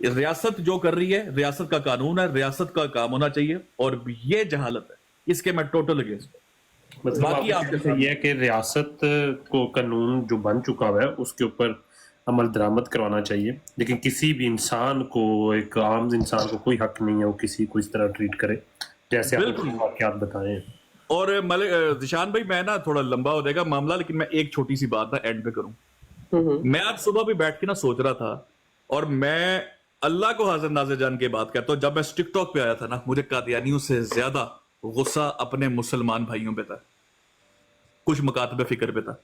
ریاست جو کر رہی ہے، ریاست کا قانون ہے، ریاست کا کام ہونا چاہیے، اور یہ جہالت ہے، اس کے میں ٹوٹل اگینسٹ ہوں۔ مطلب باقی آپ کے یہ ہے کہ ریاست کو قانون جو بن چکا ہوا ہے اس کے اوپر عمل درآمد کروانا چاہیے، لیکن کسی بھی انسان کو، ایک عام انسان کو کوئی حق نہیں ہے وہ کسی کو اس طرح ٹریٹ کرے جیسے آپ بالکل۔ واقعات بتائیں۔ اور ذیشان بھائی، میں نا تھوڑا لمبا ہو جائے گا معاملہ، لیکن میں ایک چھوٹی سی بات نا اینڈ پہ کروں۔ میں آج صبح بھی بیٹھ کے نا سوچ رہا تھا، اور میں اللہ کو حاضر ناظر جان کے بات کرتا ہوں، جب میں ٹک ٹاک پہ آیا تھا نا، مجھے قادیانیوں سے زیادہ غصہ اپنے مسلمان بھائیوں پہ تھا، کچھ مکاتب فکر پہ تھا،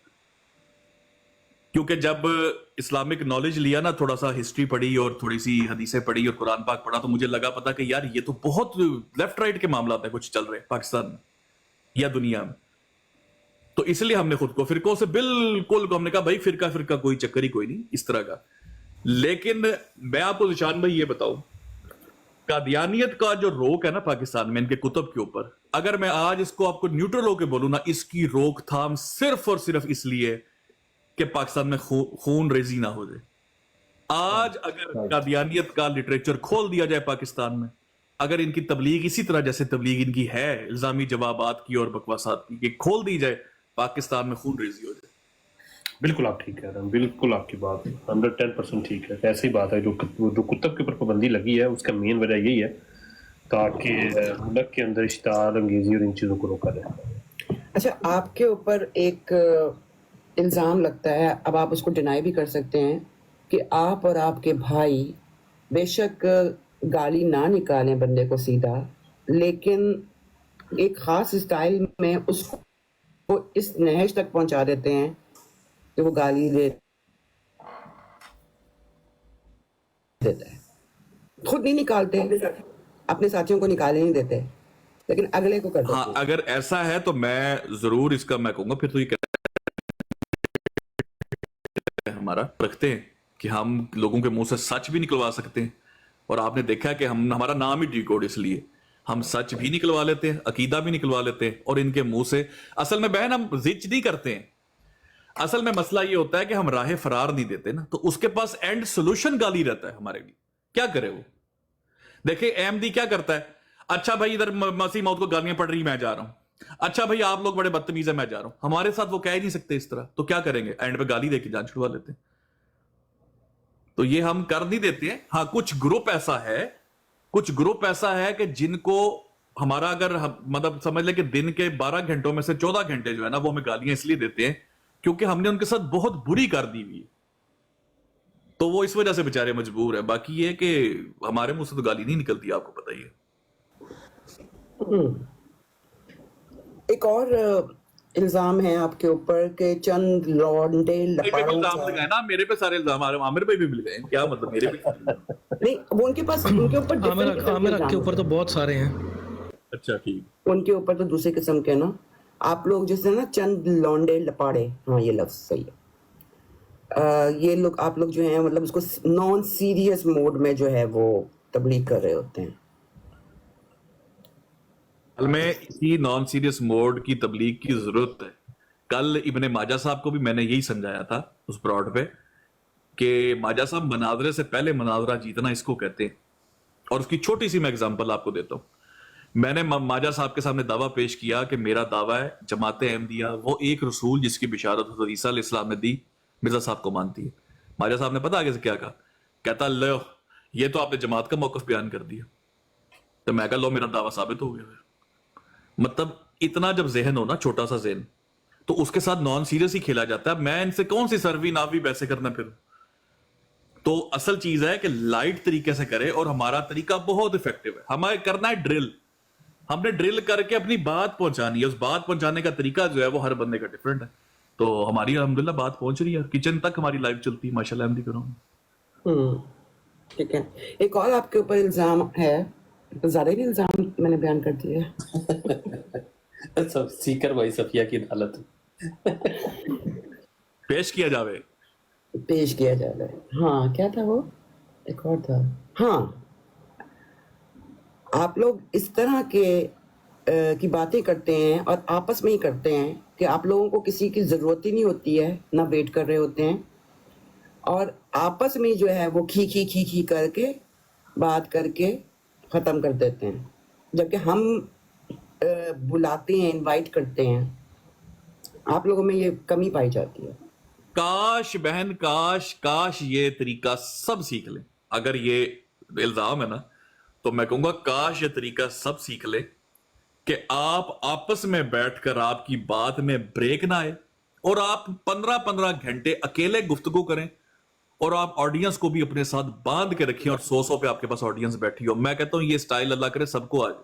کیونکہ جب اسلامک نالج لیا نا، تھوڑا سا ہسٹری پڑھی اور تھوڑی سی حدیثیں پڑھی اور قرآن پاک پڑھا، تو مجھے لگا پتا کہ یار یہ تو بہت لیفٹ رائٹ کے معاملات ہیں کچھ چل رہے پاکستان میں یا دنیا میں۔ تو اس لیے ہم نے خود کو فرقوں سے بالکل، ہم نے کہا بھائی فرقہ کوئی چکر ہی کوئی نہیں اس طرح کا۔ لیکن میں آپ کو ذیشان بھائی یہ بتاؤں، قادیانیت کا جو روک ہے نا پاکستان میں ان کے کتب کے اوپر، اگر میں آج اس کو آپ کو نیوٹرل ہو کے بولوں نا، اس کی روک تھام صرف اور صرف اس لیے کہ پاکستان میں خون ریزی نہ ہو جائے۔ آج اگر قادیانیت کا لٹریچر کھول دیا جائے پاکستان میں، اگر ان کی تبلیغ اسی طرح جیسے تبلیغ ان کی ہے الزامی جوابات کی اور بکواسات کی، کہ کھول دی جائے، پاکستان میں خون ریزی ہو جائے۔ بالکل آپ ٹھیک کہہ رہے ہیں، بالکل آپ کی بات 110% ٹھیک ہے۔ ایسی بات ہے جو کتب کے اوپر پابندی لگی ہے، اس کا مین وجہ یہی ہے تاکہ ملک کے اندر اشتعال انگیزی اور ان چیزوں کو روکا جائے۔ اچھا، آپ کے اوپر ایک الزام لگتا ہے، اب آپ اس کو ڈینائی بھی کر سکتے ہیں، کہ آپ اور آپ کے بھائی بے شک گالی نہ نکالیں بندے کو سیدھا، لیکن ایک خاص اسٹائل میں اس کو اس نہج تک پہنچا دیتے ہیں کہ وہ گالی دیتا ہے، خود نہیں نکالتے، اپنے ساتھیوں کو نکالے نہیں دیتے، لیکن اگلے کو کر دیتے ہاں، ہیں۔ اگر ایسا ہے تو میں ضرور اس کا میں کہوں گا، پھر تو یہ ہمارا رکھتے ہیں کہ ہم لوگوں کے منہ سے سچ بھی نکلوا سکتے ہیں، اور آپ نے دیکھا کہ ہمارا نام ہی ڈی کوڈ، اس لیے ہم سچ بھی نکلوا لیتے ہیں، عقیدہ بھی نکلوا لیتے ہیں، اور ان کے منہ سے اصل میں بہن ہم زچ نہیں کرتے ہیں۔ اصل میں مسئلہ یہ ہوتا ہے کہ ہم راہ فرار نہیں دیتے نا، تو اس کے پاس اینڈ سولوشن گالی رہتا ہے ہمارے لیے، کیا کرے وہ؟ دیکھیں احمدی کیا کرتا ہے، اچھا بھائی ادھر مسیح موت کو گالیاں پڑ رہی میں جا رہا ہوں، اچھا بھائی آپ لوگ بڑے بدتمیز ہیں میں جا رہا ہوں، ہمارے ساتھ وہ کہہ ہی نہیں سکتے اس طرح، تو کیا کریں گے؟ اینڈ پہ گالی دے کے جان چھڑوا لیتے ہیں۔ تو یہ ہم کر نہیں دیتے ہیں۔ ہاں، کچھ گروپ ایسا ہے کہ جن کو ہمارا اگر مطلب سمجھ لیں کہ دن کے 12 گھنٹوں میں سے 14 گھنٹے جو ہے نا وہ ہمیں گالیاں اس لیے دیتے ہیں کیونکہ ہم نے ان کے ساتھ بہت بری کر دی ہوئی ہے، تو وہ اس وجہ سے بےچارے مجبور ہیں۔ باقی یہ کہ ہمارے منہ سے تو گالی نہیں نکلتی، آپ کو پتہ ہی ہے۔ ایک اور الزام ہے آپ کے اوپر کہ چند لونڈے لپاڑوں کا، نا میرے پہ سارے الزام آ رہے ہیں، عامر پہ بھی مل گئے ہیں، کیا مطلب میرے پہ؟ نہیں، وہ ان کے پاس ان کے اوپر عامر کے اوپر تو بہت سارے ہیں۔ اچھا ٹھیک، ان کے اوپر تو دوسرے قسم کے نا، آپ لوگ جیسے نا چند لونڈے لپاڑے، ہاں یہ لفظ صحیح ہے، یہ لوگ آپ لوگ جو ہیں مطلب اس کو نان سیریس موڈ میں جو ہے وہ تبلیغ کر رہے ہوتے ہیں۔ میں اسی نان سیریس موڈ کی تبلیغ کی ضرورت ہے۔ کل ابن ماجہ صاحب کو بھی میں نے یہی سمجھایا تھا اس براڈ پہ کہ ماجہ صاحب مناظرے سے پہلے مناظرہ جیتنا اس کو کہتے ہیں، اور اس کی چھوٹی سی میں اگزامپل آپ کو دیتا ہوں۔ میں نے ماجہ صاحب کے سامنے دعویٰ پیش کیا کہ میرا دعویٰ ہے جماعت احمدیہ وہ ایک رسول جس کی بشارت حضرت عیسیٰ علیہ السلام نے دی، مرزا صاحب کو مانتی ہے۔ ماجہ صاحب نے پتہ آگے سے کیا کہا؟ کہتا لو یہ تو آپ نے جماعت کا موقف بیان کر دیا، تو میں کہا لو میرا دعویٰ ثابت ہو گیا۔ مطلب اتنا جب ذہن ہو نا، چھوٹا سا ذہن، تو اس کے ساتھ نان سیریس ہی کھیلا جاتا ہے۔ میں ان سے کون سی سروی ناوی ویسے کرنا پھر؟ تو اصل چیز ہے کہ لائٹ طریقے سے کرے، اور ہمارا طریقہ بہت افیکٹو ہے۔ ہمیں کرنا ہے ڈرل، ہم نے ڈرل کر کے اپنی بات پہنچانی ہے، اس بات پہنچانے کا طریقہ جو ہے وہ ہر بندے کا ڈیفرنٹ ہے۔ تو ہماری الحمدللہ بات پہنچ رہی ہے، کچن تک ہماری لائف چلتی ہے، ماشاءاللہ احمدی کروں۔ ٹھیک ہے، ایک اور آپ کے اوپر الزام ہے، تو زیادہ ہی الزام میں نے بیان کر دیا ہے۔ سیکر بھائی صفیہ کی عدالت پیش کیا جاوے، پیش کیا جائے، ہاں کیا تھا وہ، ایک اور تھا، ہاں آپ لوگ اس طرح کی باتیں کرتے ہیں اور آپس میں ہی کرتے ہیں کہ آپ لوگوں کو کسی کی ضرورت ہی نہیں ہوتی ہے، نہ ویٹ کر رہے ہوتے ہیں، اور آپس میں جو ہے وہ کھی کر کے بات کر کے ختم کر دیتے ہیں، جبکہ ہم بلاتے ہیں، انوائٹ کرتے ہیں. آپ لوگوں میں یہ کمی پائی جاتی ہے. کاش بہن، کاش یہ طریقہ سب سیکھ لیں. اگر یہ الزام ہے نا تو میں کہوں گا کاش یہ طریقہ سب سیکھ لیں کہ آپ آپس میں بیٹھ کر آپ کی بات میں بریک نہ آئے اور آپ 15 گھنٹے اکیلے گفتگو کریں اور آپ آڈینس کو بھی اپنے ساتھ باندھ کے رکھیں اور 100 پہ آپ کے پاس آڈینس بیٹھی ہو. میں کہتا ہوں یہ سٹائل اللہ کرے سب کو آ جائے.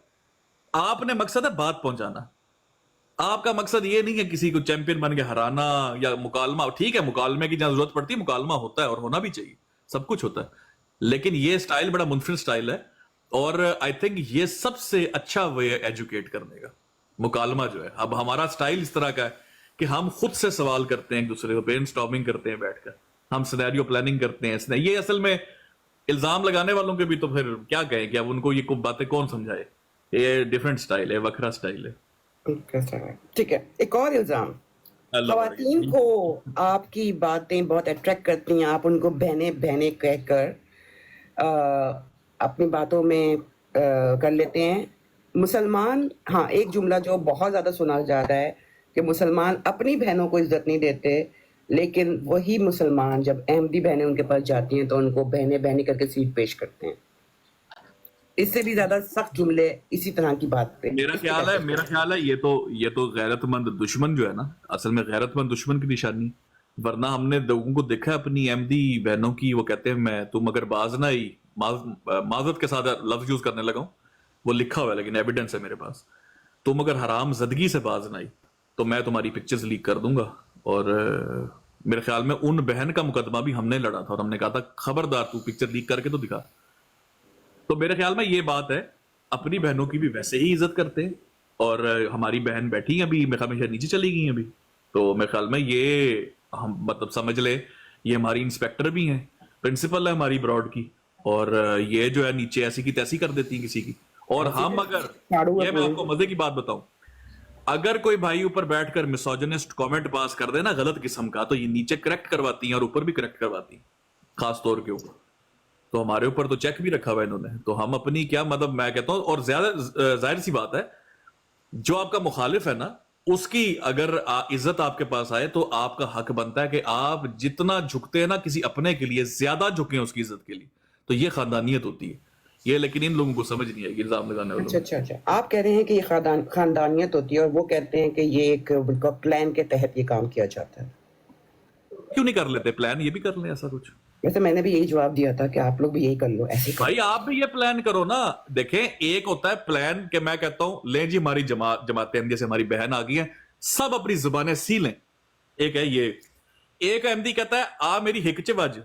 آپ نے مقصد ہے بات پہنچانا. آپ کا مقصد یہ نہیں ہے کسی کو چیمپئن بن کے ہرانا یا مکالمہ. ٹھیک ہے مکالمے کی جہاں ضرورت پڑتی ہے مکالمہ ہوتا ہے اور ہونا بھی چاہیے، سب کچھ ہوتا ہے، لیکن یہ سٹائل بڑا منفرد سٹائل ہے اور آئی تھنک یہ سب سے اچھا وے ہے ایجوکیٹ کرنے کا. مکالمہ جو ہے اب ہمارا سٹائل اس طرح کا ہے کہ ہم خود سے سوال کرتے ہیں ایک دوسرے کو، برین سٹارمنگ کرتے ہیں بیٹھ کر، ہم سینیریو پلاننگ کرتے ہیں. یہ اصل میں الزام لگانے والوں کے بھی تو پھر کیا کہیں کہ اب ان کو یہ باتیں کون سمجھائے. یہ ڈیفرنٹ سٹائل ہے، وکھرا سٹائل ہے. ٹھیک ہے. ایک اور الزام، خواتین کو آپ کی باتیں بہت اٹریکٹ کرتی ہیں، آپ ان کو بہنیں بہنیں کہہ کر اپنی باتوں میں کر لیتے ہیں. مسلمان، ہاں ایک جملہ جو بہت زیادہ سنا جاتا ہے کہ مسلمان اپنی بہنوں کو عزت نہیں دیتے، لیکن وہی مسلمان جب احمدی بہنیں ان کے پاس جاتی ہیں تو ان کو بہنیں بہنیں کر کے سیٹ پیش کرتے ہیں. اس سے بھی زیادہ سخت جملے اسی طرح کی بات پہ. میرا خیال ہے یہ تو غیرت مند دشمن جو ہے نا، اصل میں غیرت مند دشمن کی نشانی. ورنہ ہم نے لوگوں کو دیکھا اپنی احمدی بہنوں کی، وہ کہتے ہیں تم اگر باز نہ آئی، معذرت کے ساتھ لفظ یوز کرنے لگا ہوں، وہ لکھا ہوا ہے لیکن ایویڈنس ہے میرے پاس، تم اگر حرام زدگی سے باز نہ آئی تو میں تمہاری پکچرز لیک کر دوں گا. اور میرے خیال میں ان بہن کا مقدمہ بھی ہم نے لڑا تھا اور ہم نے کہا تھا خبردار تو پکچر لیک کر کے تو دکھا. تو میرے خیال میں یہ بات ہے، اپنی بہنوں کی بھی ویسے ہی عزت کرتے ہیں. اور ہماری بہن بیٹھی ابھی میرے خیال میں نیچے چلی گئی ابھی، تو میرے خیال میں یہ ہم مطلب سمجھ لے یہ ہماری انسپیکٹر بھی ہیں، پرنسپل ہے ہماری براڈ کی، اور یہ جو ہے نیچے ایسی کی تیسی کر دیتی ہیں کسی کی. اور ہم اگر یہ میں آپ کو مزے کی بات بتاؤں، اگر کوئی بھائی اوپر بیٹھ کر مسوجنسٹ کامنٹ پاس کر دے نا غلط قسم کا، تو یہ نیچے کریکٹ کرواتی ہیں اور اوپر بھی کریکٹ کرواتی ہیں، خاص طور کے اوپر. تو ہمارے اوپر تو چیک بھی رکھا ہوا انہوں نے. تو ہم اپنی کیا مطلب میں کہتا ہوں، اور زیادہ ظاہر سی بات ہے جو آپ کا مخالف ہے نا اس کی اگر عزت آپ کے پاس آئے تو آپ کا حق بنتا ہے کہ آپ جتنا جھکتے ہیں نا کسی اپنے کے لیے زیادہ جھکیں اس کی عزت کے لیے. تو یہ خاندانیت ہوتی ہے یہ، لیکن ان لوگوں کو سمجھ نہیں آئے گی الزام لگانے والوں. اچھا آپ کہہ رہے ہیں کہ یہ خاندانیت ہوتی ہے اور وہ کہتے ہیں کہ یہ ایک پلان کے تحت یہ کام کیا جاتا ہے. کیوں نہیں کر لیتے پلان؟ یہ بھی کر لیں ایسا کچھ. ویسے میں نے بھی یہی جواب دیا تھا کہ آپ لوگ بھی یہی کر لو، ایسے بھائی آپ بھی یہ پلان کرو نا. دیکھیں ایک ہوتا ہے پلان کہ میں کہتا ہوں لیں جی ہماری جماعت احمدیہ سے ہماری بہن آ گئی ہیں، سب اپنی زبانیں سی لیں. ایک ہے یہ، ایک احمدی کہتا ہے آ میری ہک چ وج،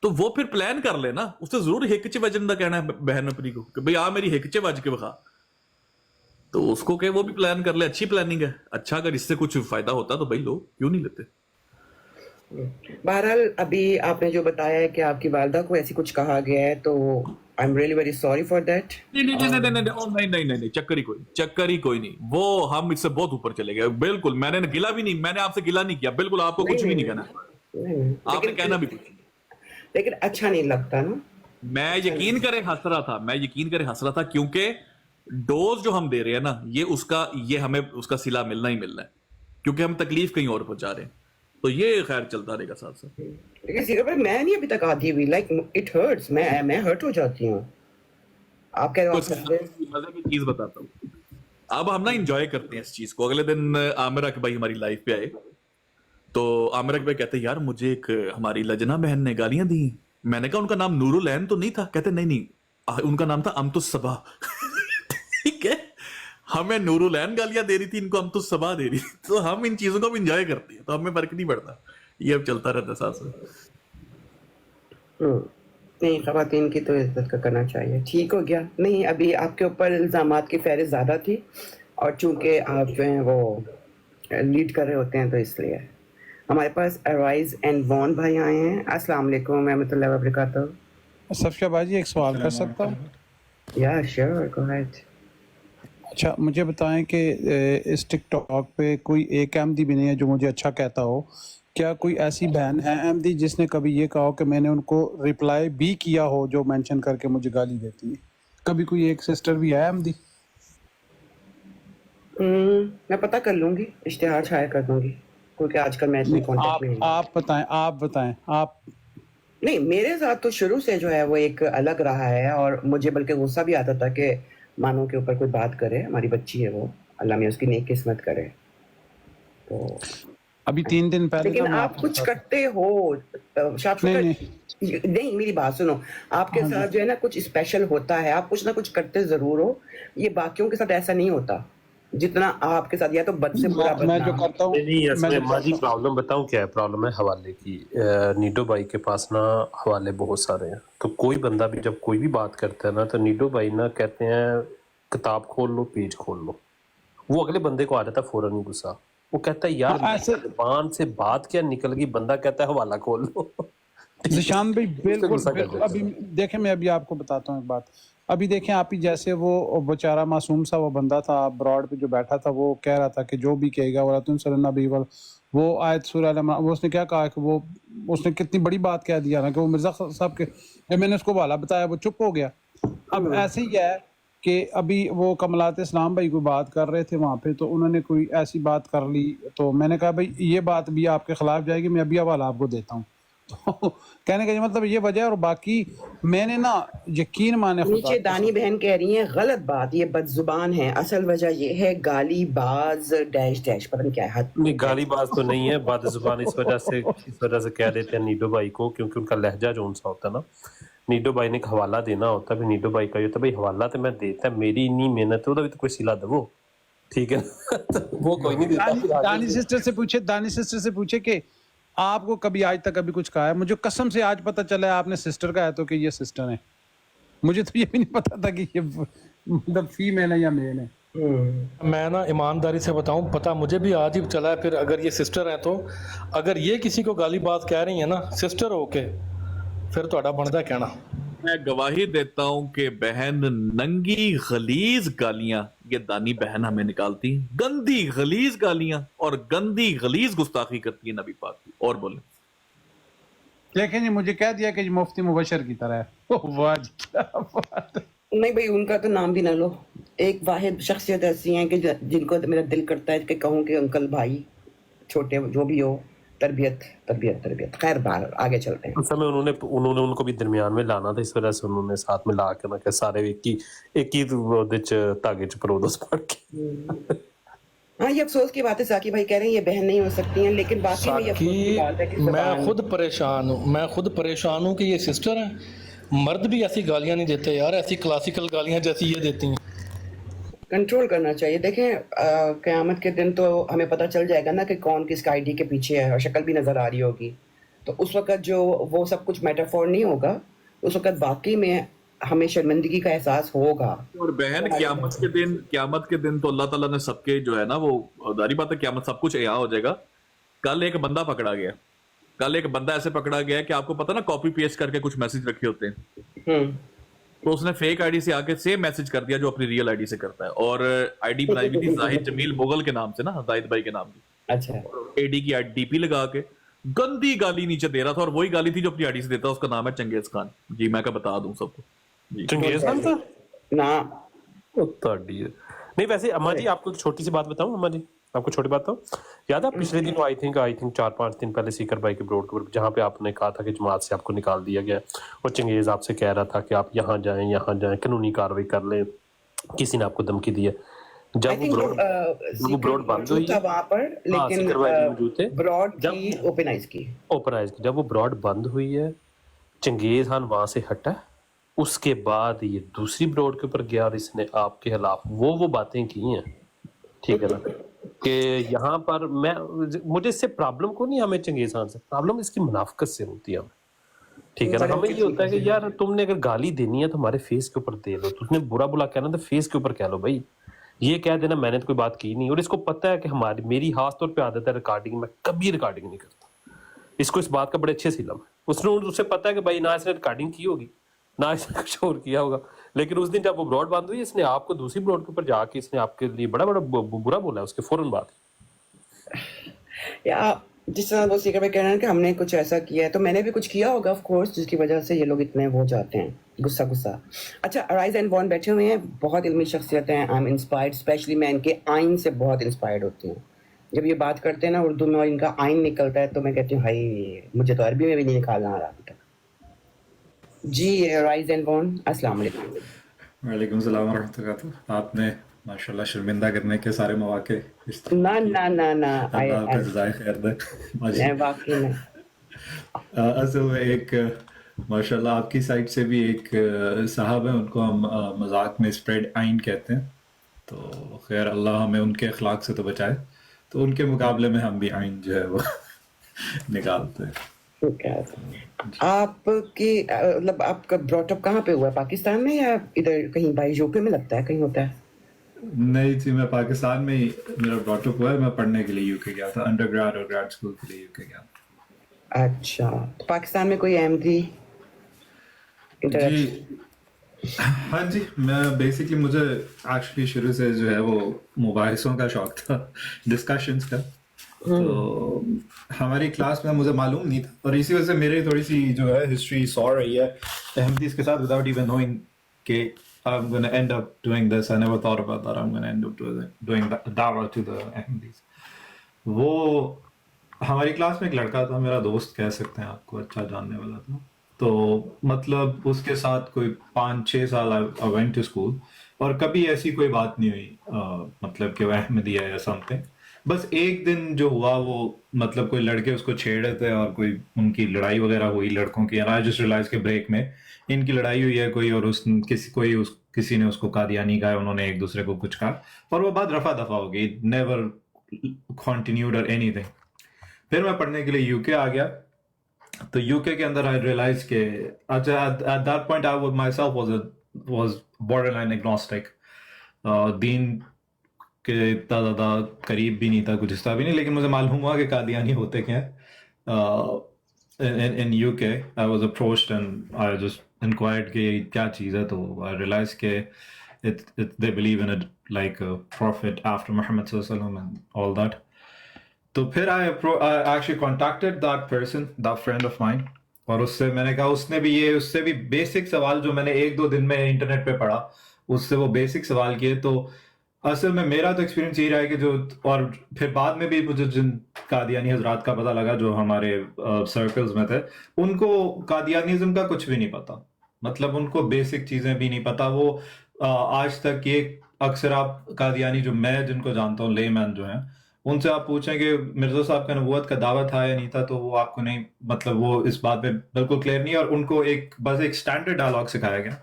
تو وہ پھر پلان کر لے نا، اس سے ضرور ہک چ وجن کا کہنا ہے بہن اپنی کو کہ بھئی آ میری ہک چ وج کے بخا. تو اس کو کہ وہ بھی پلان کر لے، اچھی پلاننگ ہے. اچھا اگر اس سے کچھ فائدہ ہوتا تو بھائی لوگ کیوں نہیں لیتے. بہرحال ابھی آپ نے جو بتایا ہے کہ آپ کی والدہ کو ایسی کچھ کہا گیا ہے تو I am really very sorry for that. نہیں چکر ہی کوئی نہیں. وہ ہم اس سے بہت اوپر چلے گئے. بالکل میں نے گلا بھی نہیں، میں نے آپ سے گلا نہیں کیا، بالکل آپ کو کچھ بھی نہیں کہنا، آپ نے کہنا بھی کچھ نہیں. لیکن اچھا نہیں لگتا نا. میں یقین کرے ہنس رہا تھا کیونکہ ڈوز جو ہم دے رہے ہیں نا یہ ہمیں اس کا صلہ ملنا ہی ملنا ہے، کیونکہ ہم تکلیف کہیں اور پہنچا رہے ہیں. تو یہ خیر چلتا رہے گا ساتھ ساتھ. لیکن میں نہیں ابھی تک آتی ہوئی، لائک اٹ ہرٹس، میں ہرٹ ہو جاتی ہوں. آپ کہہ رہے ہو مزے کی چیز بتاتا ہوں. اب ہم نا انجوائے کرتے ہیں اس چیز کو. اگلے دن عامر اک بھائی ہماری لائف پہ آئے تو عامر اک بھائی کہتے یار مجھے ایک ہماری لجنا بہن نے گالیاں دی. میں نے کہا ان کا نام نور العین تو نہیں تھا؟ کہتے نہیں ان کا نام تھا امت الصبا. ٹھیک ہے، ہمیں نور العین گالیاں دے رہی تھی، ان کو امت الصبا دے رہی. تو ہم ان چیزوں کو بھی انجوائے کرتے ہیں، تو ہمیں فرق نہیں پڑتا. یہ اب چلتا رہتا ساتھ ساتھ. نہیں، خواتین کی تو عزت کا کرنا چاہیے. ٹھیک ہو گیا. نہیں ابھی آپ کے اوپر الزامات کی فہرست زیادہ تھی اور چونکہ آپ جو ہیں وہ لیڈ کر رہے ہوتے ہیں تو اس لیے. ہمارے پاس ارائز اینڈ وان بھائی آئے ہیں. السلام علیکم ورحمۃ اللہ وبرکاتہ. صفیہ بھائی جی ایک سوال کر سکتا ہوں؟ یا شیور، گو اہیڈ. اچھا مجھے بتائیں کہ اس ٹک ٹاک پہ کوئی ایک احمدی بھی نہیں ہے جو مجھے اچھا کہتا ہو क्या कोई ऐसी बहन है अहमदी जिसने कभी ये कहा हो कि मैंने उनको रिप्लाई भी किया हो जो मेंशन करके मुझे गाली देती है? कभी कोई एक सिस्टर भी है अहमदी? मैं पता कर लूंगी, इश्तिहार शायर कर दूंगी, क्योंकि आजकल मैं इतने कांटेक्ट में नहीं हूँ। आप बताएं आप। नहीं, मेरे साथ तो शुरू से जो है वो एक अलग रहा है, और मुझे बल्कि गुस्सा भी आता था कि मानो के ऊपर कोई बात करे। हमारी बच्ची है वो, अल्लाह में उसकी नेक किस्मत करे। तो अभी 3 दिन पहले लेकिन तो मैं आप आपके कुछ साथ- करते हो नहीं, मेरी बात सुनो, आपके साथ जो है ना कुछ स्पेशल होता है, आप कुछ ना कुछ करते जरूर हो। ये बाकियों के साथ ऐसा नहीं होता जितना आपके साथ, या तो बद से बुरा मैं जो बदनाम। करता हूँ नहीं मैं जो माँ जी प्रॉब्लम बताऊं क्या है। प्रॉब्लम है हवाले की। नीडो भाई के पास ना हवाले बहुत सारे हैं, तो कोई बंदा भी जब कोई भी बात करता है ना तो नीडो भाई ना कहते हैं किताब खोल लो, पेज खोल लो। वो अगले बंदे को आ जाता है फौरन ही गुस्सा। वो कहता है यार जुबान से बात क्या निकल गई, बंदा कहता है हवाला खोल लो। जिशान भाई बिल्कुल गुस्सा कर बिल्कुल। देता अभी देखें, मैं अभी आपको बताता हूँ एक बात। अभी देखें आप ही जैसे वो बेचारा मासूम सा वो बंदा था ब्रॉड पे जो बैठा था, वो कह रहा था कि जो भी कहेगा वला तुम सल्लल्लाहु अलैहि वसल्लम, वो आयत सूरह अल इमरान, वो उसने क्या कहा कि वो उसने कितनी बड़ी बात कह दिया ना कि वो मिर्जा साहब के, जब मैंने उसको वाला बताया वो चुप हो गया। अब ऐसे ही है कि अभी वो कमलात इस्लाम भाई कोई बात कर रहे थे वहाँ पे, तो उन्होंने कोई ऐसी बात कर ली, तो मैंने कहा भाई ये बात भी आपके खिलाफ जाएगी, मैं अभी हवाला आपको देता हूँ। तो कहने का ये मतलब ये वजह है। और बाकी मैंने ना यकीन माने नीचे दानी बहन कह रही है गलत बात, ये बदजुबान है, असल वजह ये है गाली बाज डैश डैश, पता नहीं क्या है। नहीं गाली बात तो नहीं है, बात जुबान इस वजह से कह देते हैं नीडो भाई को, क्योंकि उनका लहजा जो उनसा होता है ना। नीडो भाई ने एक हवाला देना होता है, नीडो भाई का ये होता है भाई हवाला तो मैं देता है, मेरी इतनी मेहनत है, तो कोई सिला दो, ठीक है। तो वो कोई नहीं देता। दानी सिस्टर से पूछे कि आपको कभी आज तक कभी कुछ कहा है? मुझे कसम से आज पता चला है आपने सिस्टर का है तो कि ये सिस्टर है। मुझे तो ये भी नहीं पता था कि ये मतलब फीमेल है या मेल है। मैं ना ईमानदारी से बताऊं, पता मुझे भी आज ही चला है। फिर अगर ये सिस्टर हैं तो अगर ये किसी को गाली बात कह रही है ना सिस्टर होके, फिर ਤੁਹਾਡਾ ਬਣਦਾ कहना। मैं गवाही देता हूं कि बहन नंगी गलीज गालियां ये दानी बहन हमें निकालती, गंदी गलीज गालियां और गंदी गलीज गुस्ताखी करती है नबी पाक की। और बोले लेकिन ये मुझे कह दिया कि ये मुफ्ती मुबशर की तरह है। ओह वाह जी, क्या बात है। नहीं भाई, उनका तो नाम भी ना लो। एक वाहिद शख्सियत ऐसी है कि जिनको मेरा दिल करता है कि कहूँ कि अंकल भाई छोटे जो भी हो, तरबियत तरबियत तरबियत। खैर बाहर आगे चलते हैं। उस समय उन्होंने उनको भी दरमियान में लाना था, इस वजह से उन्होंने साथ में ला के ना कि सारे एक ही ਉਹਦੇ ਚ धागे च परो दो पड़ के। हाँ, ये अफसोस की बात है। साकी भाई कह रहे हैं ये बहन नहीं हो सकती हैं, लेकिन बाकी में ये अफसोस की बात है कि मैं खुद परेशान हूँ कि ये सिस्टर है। मर्द भी ऐसी गालियां नहीं देते यार, ऐसी क्लासिकल गालियां जैसी ये देती हैं। कंट्रोल करना चाहिए। देखें क़यामत के दिन तो हमें पता चल जाएगा ना कि कौन किस आईडी के पीछे है, और शक्ल भी नजर आ रही होगी। तो उस वक्त जो वो सब कुछ मेटाफोर नहीं होगा, उस वक्त बाकी में हमें शर्मिंदगी का एहसास होगा। और बहन क्यामत के दिन तो अल्लाह ताला ने सबके जो है ना, वो दारी बात है, क्यामत सब कुछ यहाँ हो जाएगा। कल एक बंदा पकड़ा ऐसे पकड़ा गया कि आपको पता ना कॉपी पेस्ट करके कुछ मैसेज रखे होते हैं, तो उसने फेक आईडी से आके सेम मैसेज कर दिया जो अपनी रियल आईडी से करता है। और आईडी बनाई हुई थी जाहिद जमील मुगल के नाम से ना, जाहिद भाई के नाम की। अच्छा, एडी की डीपी लगा के गंदी गाली नीचे दे रहा था, और वही गाली थी जो अपनी आईडी से देता। उसका नाम है चंगेज खान जी, मैं क्या बता दूं सबको। चंगेज खान था ना? नहीं वैसे अम्मा जी आपको एक छोटी सी बात बताऊं। अम्मा जी आपको छोटी बात बताऊं, याद है पिछले दिनों आई थिंक 4-5 दिन पहले सीकर भाई के ब्रॉड के ऊपर जहाँ पे आपने कहा था कि जमात से आपको निकाल दिया गया, और चंगेज आपसे कह रहा था कि आप यहाँ जाएं कानूनी कार्रवाई कर लें, किसी ने आपको धमकी दी है। जब वो ब्रॉड बंद हुई वहां पर, लेकिन ब्रॉड की ओपनाइज की जब वो ब्रॉड बंद हुई है, चंगेज खान वहां से हटा, उसके बाद ये दूसरी ब्रॉड के ऊपर गया और इसने आपके खिलाफ वो बातें की हैं, ठीक है ना, कि यहाँ पर मुझे इससे प्रॉब्लम को नहीं, हमें चंगेज खान से प्रॉब्लम इसकी मुनाफिकत से होती है, ठीक है ना। हमें ये होता है कि यार तुमने अगर गाली देनी है तो हमारे फेस के ऊपर दे लो, तुमने बुरा कहना तो फेस के ऊपर कह लो भाई, ये कह देना मैंने तो कोई बात की नहीं। और इसको पता है कि मेरी खास तौर पे आदत है रिकॉर्डिंग में, कभी रिकॉर्डिंग नहीं करता। इसको इस बात का बड़े अच्छे से इल्म है। उसे पता है कि भाई ना इसने रिकॉर्डिंग की होगी ना इसने कुछ और किया होगा, लेकिन उस दिन जब वो ब्रॉड बंद हुई, इसने आपको दूसरी ब्रॉड के ऊपर जाके इसने आपके लिए बड़ा बुरा बोला है उसके फौरन बाद। या जिस तरह वो सीकर भाई कह रहे हैं कि हमने कुछ ऐसा किया है, तो मैंने भी कुछ किया होगा ऑफ कोर्स, जिसकी वजह से ये लोग इतने वो जाते हैं गुस्सा। अच्छा, अराइज एंड वॉन बैठे हुए हैं, बहुत इल्मी शख्सियत हैं, आई एम इंस्पायर्ड, स्पेशली मैं इनके आइन से बहुत इंस्पायर्ड होती हूँ। जब ये बात करते हैं ना उर्दू में और इनका आइन निकलता है तो मैं कहती हूँ भाई मुझे तो अरबी में भी नहीं निकालना आ रहा अभी तक। जी अराइज एंड वॉन, अस्सलाम वालेकुम। वालेकुम सलाम वरहमतुल्लाह। आपने माशाल्लाह शर्मिंदा करने के सारे मौके ना अल्लाह आपका जज़ाए खैर दे। मैं वाकई में असल में एक माशाल्लाह आपकी साइड से भी एक साहब है, उनको हम मजाक में स्प्रेड आइन कहते हैं, तो खैर अल्लाह हमें उनके अखलाक से तो बचाए, तो उनके मुकाबले में हम भी आइन जो है वो निकालते हैं। ठीक है। आपकी मतलब आपका ब्रॉटअप कहाँ पे हुआ है, पाकिस्तान में या इधर कहीं भाई यूपी में लगता है कहीं होता है? नहीं जी, मैं पाकिस्तान में ही मेरा ब्रॉटअप हुआ है। मैं पढ़ने के लिए यूके गया था, अंडर ग्रेड और ग्रेड स्कूल के लिए यूके गया था। अच्छा, तो पाकिस्तान में कोई अहमदी जी हाँ जी, मैं बेसिकली मुझे एक्चुअली शुरू से जो है वो मुबाहिसों का शौक था, डिस्कशंस का। तो हमारी क्लास में मुझे मालूम नहीं था और इसी वजह से मेरी थोड़ी सी जो है हिस्ट्री सॉ रही है अहमदीस के साथ विदाउट इवन नोइंग कि I'm going to end up doing this. I never thought about that. I'm going to end up doing dawah to the Ahmadis. वो हमारी क्लास में एक लड़का था, मेरा दोस्त कह सकते हैं, आपको अच्छा जानने वाला था। तो मतलब उसके साथ कोई 5-6 साल I went to school और कभी ऐसी कोई बात नहीं हुई मतलब कि वो अहमदी है या समथिंग। बस एक दिन जो हुआ वो मतलब कोई लड़के उसको छेड़ रहे थे और कोई उनकी लड़ाई वगैरह हुई लड़कों की। आई जस्ट रियलाइज के ब्रेक में इनकी लड़ाई हुई है कोई, और किसी ने उसको कादियानी कहा, उन्होंने एक दूसरे को कुछ कहा और वो बात रफा दफा हो गई, नेवर कॉन्टिन्यूड और एनीथिंग। फिर मैं पढ़ने के लिए यूके आ गया, तो यूके के अंदर आई रियलाइज के अच्छा at that point I my self was borderline agnostic, दीन के इतना ज़्यादा करीब भी नहीं था, कुछ हिस्सा भी नहीं, लेकिन मुझे मालूम हुआ कि कादियानी होते क्या हैं। in UK I was approached and I just inquired कि क्या चीज़ है, तो I realized कि they believe in it like a prophet after Muhammad sallallahu alaihi wasallam and all that. तो फिर I actually contacted that person, that friend of mine, और उससे मैंने कहा, उससे भी बेसिक सवाल जो मैंने 1-2 दिन में इंटरनेट पे पढ़ा, उससे वो बेसिक सवाल किए। तो असल में मेरा तो एक्सपीरियंस यही रहा है कि जो, और फिर बाद में भी मुझे जिन कादियानी हजरात का पता लगा जो हमारे सर्कल्स में थे, उनको कादियानिज्म का कुछ भी नहीं पता, मतलब उनको बेसिक चीज़ें भी नहीं पता। वो आज तक ये अक्सर आप कादियानी जो मैं जिनको जानता हूँ, लेमैन जो हैं, उनसे आप पूछें कि मिर्ज़ा साहब का नबूवत का दावा था या नहीं था, तो वो आपको नहीं, मतलब वो इस बात पे बिल्कुल क्लियर नहीं है। और उनको बस एक स्टैंडर्ड डायलॉग सिखाया गया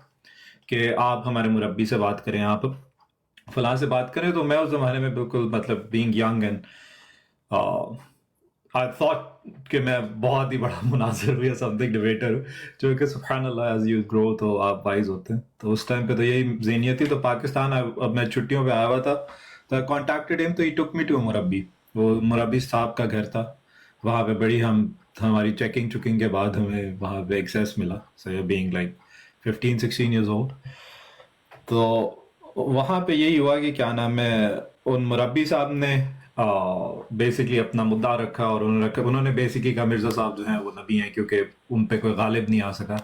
कि आप हमारे मुरब्बी से बात करें, आप फलां से बात करें। तो मैं उस ज़माने में बिल्कुल मतलब being young and I thought कि मैं बहुत ही बड़ा मुनाज़िर हूँ या समथिंग, डिबेटर हूँ, जो कि सुब्हान अल्लाह एज यू ग्रो तो आप वाइज होते हैं। तो उस टाइम पे तो यही ज़हनियत थी। तो पाकिस्तान अब मैं छुट्टियों पे आया हुआ था, तो आई कॉन्टैक्टेड हिम, तो ही टुक मी टू मुरब्बी। वो मुरब्बी साहब का घर था, वहाँ पे बड़ी हमारी चुकिंग के बाद हमें वहाँ पे एक्सेस मिला, so being like 15-16 years old। तो वहाँ पे यही हुआ कि क्या नाम है, उन मुरब्बी साहब ने बेसिकली अपना मुद्दा रखा और उन्होंने बेसिकली कहा मिर्ज़ा साहब जो हैं वो नबी हैं, क्योंकि उन पे कोई गालिब नहीं आ सका।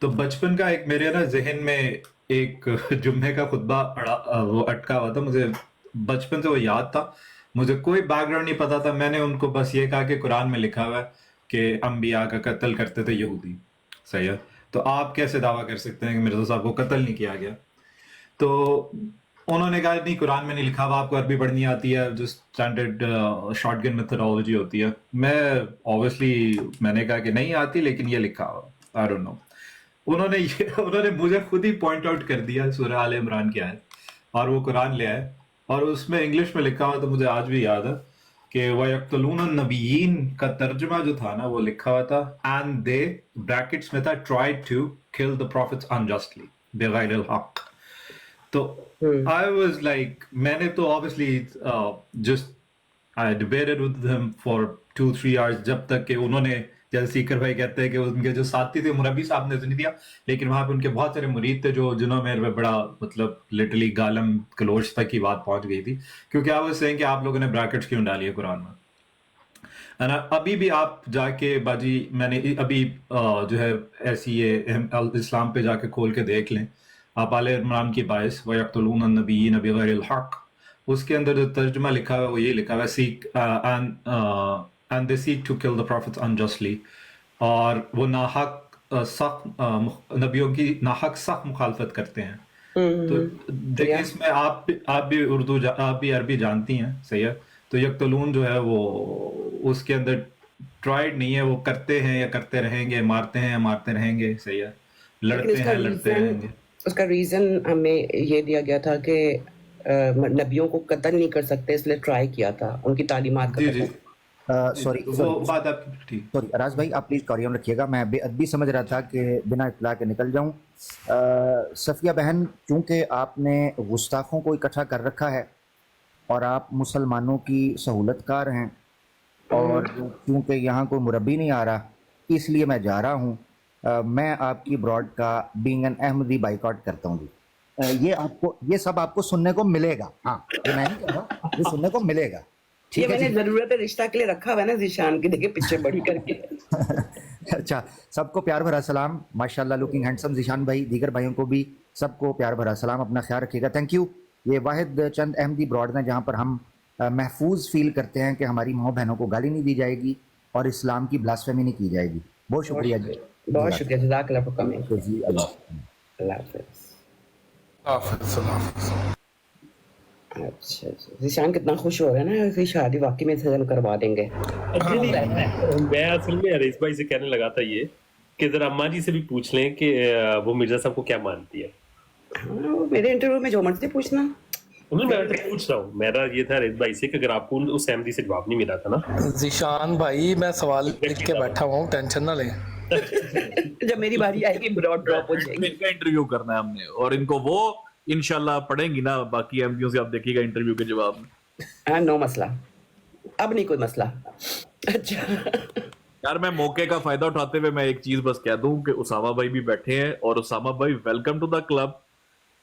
तो बचपन का एक मेरे ना जहन में एक जुम्मे का खुतबा वो अटका हुआ था, मुझे बचपन से वो याद था। मुझे कोई बैकग्राउंड नहीं पता था, मैंने उनको बस ये कहा कि कुरान में लिखा हुआ है कि अंबिया का कत्ल करते थे यहूदी, सही है, तो आप कैसे दावा कर सकते हैं कि मिर्ज़ा साहब को कत्ल नहीं किया गया। तो उन्होंने कहा नहीं, कुरान में नहीं लिखा हुआ, आपको अरबी पढ़नी आती है, जो स्टैंडर्ड शॉटगन मेथोडोलॉजी होती है। मैंने कहा कि नहीं आती, लेकिन ये लिखा हुआ, आई डोंट नो। उन्होंने मुझे खुद ही पॉइंट आउट कर दिया सूरह आल इमरान की आयत, और वो कुरान ले आए और उसमें इंग्लिश में लिखा हुआ, तो मुझे आज भी याद है कि वयक़्तुलून नबिय्यीन का तर्जुमा जो था ना, वो लिखा हुआ था एंड दे ब्रैकेट्स में था tried to kill the profits unjustly बिग़ैरिल हक़। तो I was like, मैंने तो obviously just I debated with them for 2-3 hours, जब तक कि उन्होंने, जैसे सीकर भाई कहते हैं कि उनके जो साथी थे मुरब्बी साहब ने तो नहीं दिया, लेकिन वहाँ पे उनके बहुत सारे मुरीद थे जिन्होंने मेरे पे बड़ा मतलब लिटरली गालम गलोच तक की बात पहुँच गई थी, क्योंकि I was saying कि आप लोगों ने ब्रैकेट्स क्यों डाली है कुरान में। अभी भी आप जाके बाजी, मैंने अभी जो है ऐसी ये इस्लाम पे जाके खोल के देख लें आप, आले इमरान की बाइस वयक़्तुलून नबीय्यीन बिग़ैरिल हक़, उसके अंदर जो तर्जुमा लिखा हुआ है वो ये लिखा हुआ है seek and they seek to kill the profits unjustly, और वो नाहक सख्त नबियों की नाहक सख्त मुखालफत करते हैं। तो देखिए इसमें आप भी उर्दू आप भी अरबी जानती हैं, सही है, तो यक़्तुलून जो है वो उसके अंदर ट्राइड नहीं है, वो करते हैं या करते रहेंगे, मारते हैं या मारते रहेंगे, सही है, लड़ते हैं लड़ते रहेंगे। उसका रीजन हमें ये दिया गया था कि नबियों को कत्ल नहीं कर सकते, इसलिए ट्राई किया था उनकी तालीमात जी जी, सॉरी वो बात आपकी ठीक। सॉरी राज भाई, आप प्लीज़ कॉरी ऑन रखिएगा, मैं बेअदबी समझ रहा था कि बिना इत्तला के निकल जाऊं। सफ़िया बहन, चूँकि आपने गुस्ताखों को इकट्ठा कर रखा है और आप मुसलमानों की सहूलतकार हैं, और क्योंकि यहाँ कोई मुरब्बी नहीं आ रहा, इसलिए मैं जा रहा हूँ। मैं आपकी ब्रॉड का बीइंग एन अहमदी बाइकआउट करता हूँ जी। ये सब आपको सुनने को मिलेगा। हाँ, ये मैं नहीं कह रहा, ये सुनने को मिलेगा। ये मैंने जरूरत है रिश्ता के लिए रखा हुआ है ना ज़ीशान की, देखिए पीछे बढ़ करके। अच्छा, सबको प्यार भरा सलाम, माशाल्लाह लुकिंग हैंडसम ज़ीशान भाई, दीगर भाइयों को भी सबको प्यार भरा सलाम, अपना ख्याल रखिएगा, थैंक यू। ये वाहिद चंद अहमदी ब्रॉड हैं जहाँ पर हम महफूज फील करते हैं कि हमारी माँ बहनों को गाली नहीं दी जाएगी और इस्लाम की ब्लास्फेमी नहीं की जाएगी। बहुत शुक्रिया जी, बहुत शुक्रिया, जज़ाकल्लाह फॉर कमिंग। जी, अल्लाह हाफिज़। हाफिज़। अच्छा, ज़ीशान कितना खुश हो रहा है ना, इसकी शादी वाकई में से करवा देंगे। एक्चुअली मैं असल में रईस भाई से कहने लगा था ये कि जरा अम्मा जी से भी पूछ लें कि वो मिर्जा साहब को क्या मानती है। हाँ, मेरे इंटरव्यू में जो मर्जी पूछना। मैं तो पूछ रहा हूँ, मेरा ये था रईस भाई से कि अगर आपको उस अहमदी से जवाब नहीं मिला था ना। ज़ीशान भाई, मैं सवाल लिख के बैठा हुआ हूँ, टेंशन ना लें। जब मेरी बारी आएगी ब्रॉड ड्रॉप हो जाएगी। इनका इंटरव्यू करना है हमने, और इनको वो इंशाल्लाह पढ़ेंगी ना बाकी एमपीओ से, आप देखिएगा इंटरव्यू के जवाब में। हाँ, नो मसला, अब नहीं कोई मसला। अच्छा यार, मैं मौके का फायदा उठाते हुए मैं एक चीज बस कह दूं कि उसामा भाई भी बैठे हैं, और उसामा भाई वेलकम टू द क्लब।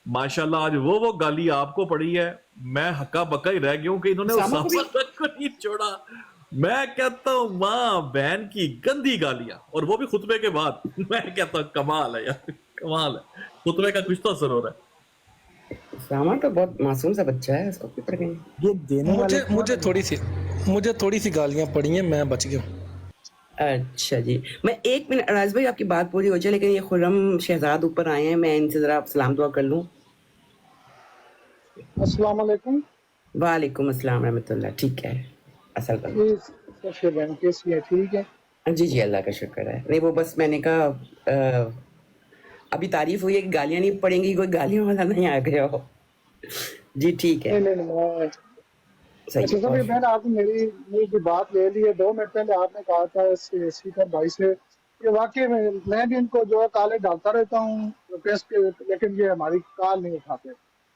माशाल्लाह आज वो गाली आपको पड़ी है, मैं हक्का बक्का ही रह गया हूं कि इन्होंने उसामा को नहीं छोड़ा। मैं कहता हूँ माँ बहन की गंदी गालियां, और वो भी खुतबे के बाद। मैं कहता हूँ कमाल है यार, कमाल है, खुतबे का कुछ तो असर हो रहा है। सामा तो बहुत मासूम सा बच्चा है, उसको क्यों पड़ गई? ये देने वाले मुझे थोड़ी सी गालियां पड़ी हैं, मैं बच गया। अच्छा जी, मैं एक मिनट, राज भाई आपकी बात पूरी हो जाए, लेकिन ये खुर्रम शहजाद ऊपर आए हैं, मैं इनसे जरा सलाम दुआ कर लूं। अस्सलाम वालेकुम। वालेकुम अस्सलाम रहमतुल्लाह। ठीक है, असल बहन कैसी है? ठीक है जी जी, अल्लाह का शुक्र है। नहीं, वो बस मैंने कहा अभी तारीफ हुई है कि गालियां नहीं पड़ेंगी, कोई गालियों वाला नहीं आ गया हो। जी ठीक है, नहीं सही अच्छा है। बहन, आपने मेरी बात ले ली है। 2 मिनट पहले आपने कहा था सीकर भाई से कि वाकई में मैं भी इनको जो है कॉलें डालता रहता हूँ रिक्वेस्ट के, लेकिन ये हमारी कॉल नहीं उठाते।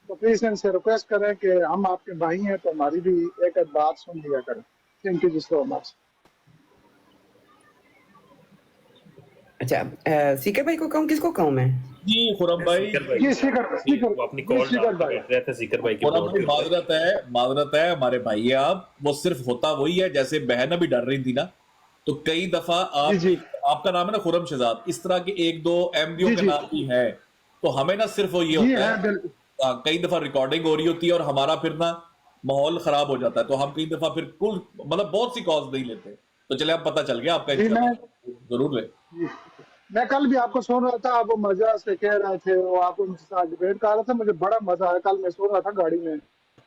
तो प्लीज इनसे रिक्वेस्ट करें कि हम आपके भाई हैं तो हमारी भी एक बात सुन लिया करें। थैंक यू जी सो मच। अच्छा, सीकर भाई को कहूँ, किसको कहूँ मैं? जी खुरम भाई, जी सीकर वो अपनी कॉल बैठ रहे थे सीकर भाई की। माजरत है हमारे भाई है आप, वो सिर्फ होता वही है जैसे बहन अभी डर रही थी ना, तो कई दफा आपका नाम है ना खुरम शहजाद, इस तरह के 1-2 एमडीओ के नाम भी है, तो हमें ना सिर्फ वो ये होता है, कई दफा रिकॉर्डिंग हो रही होती है और हमारा फिर ना माहौल खराब हो जाता है, तो हम कई दफा फिर कुल मतलब बहुत सी कॉल्स नहीं लेते। तो चले अब पता चल गया आपका, जरूर ले। मैं कल भी आपको सुन रहा था, आप वो मजा से कह रहे थे, वो आप उनके साथ डिबेट कर रहे थे, मुझे बड़ा मजा आया। कल मैं सो रहा था गाड़ी में,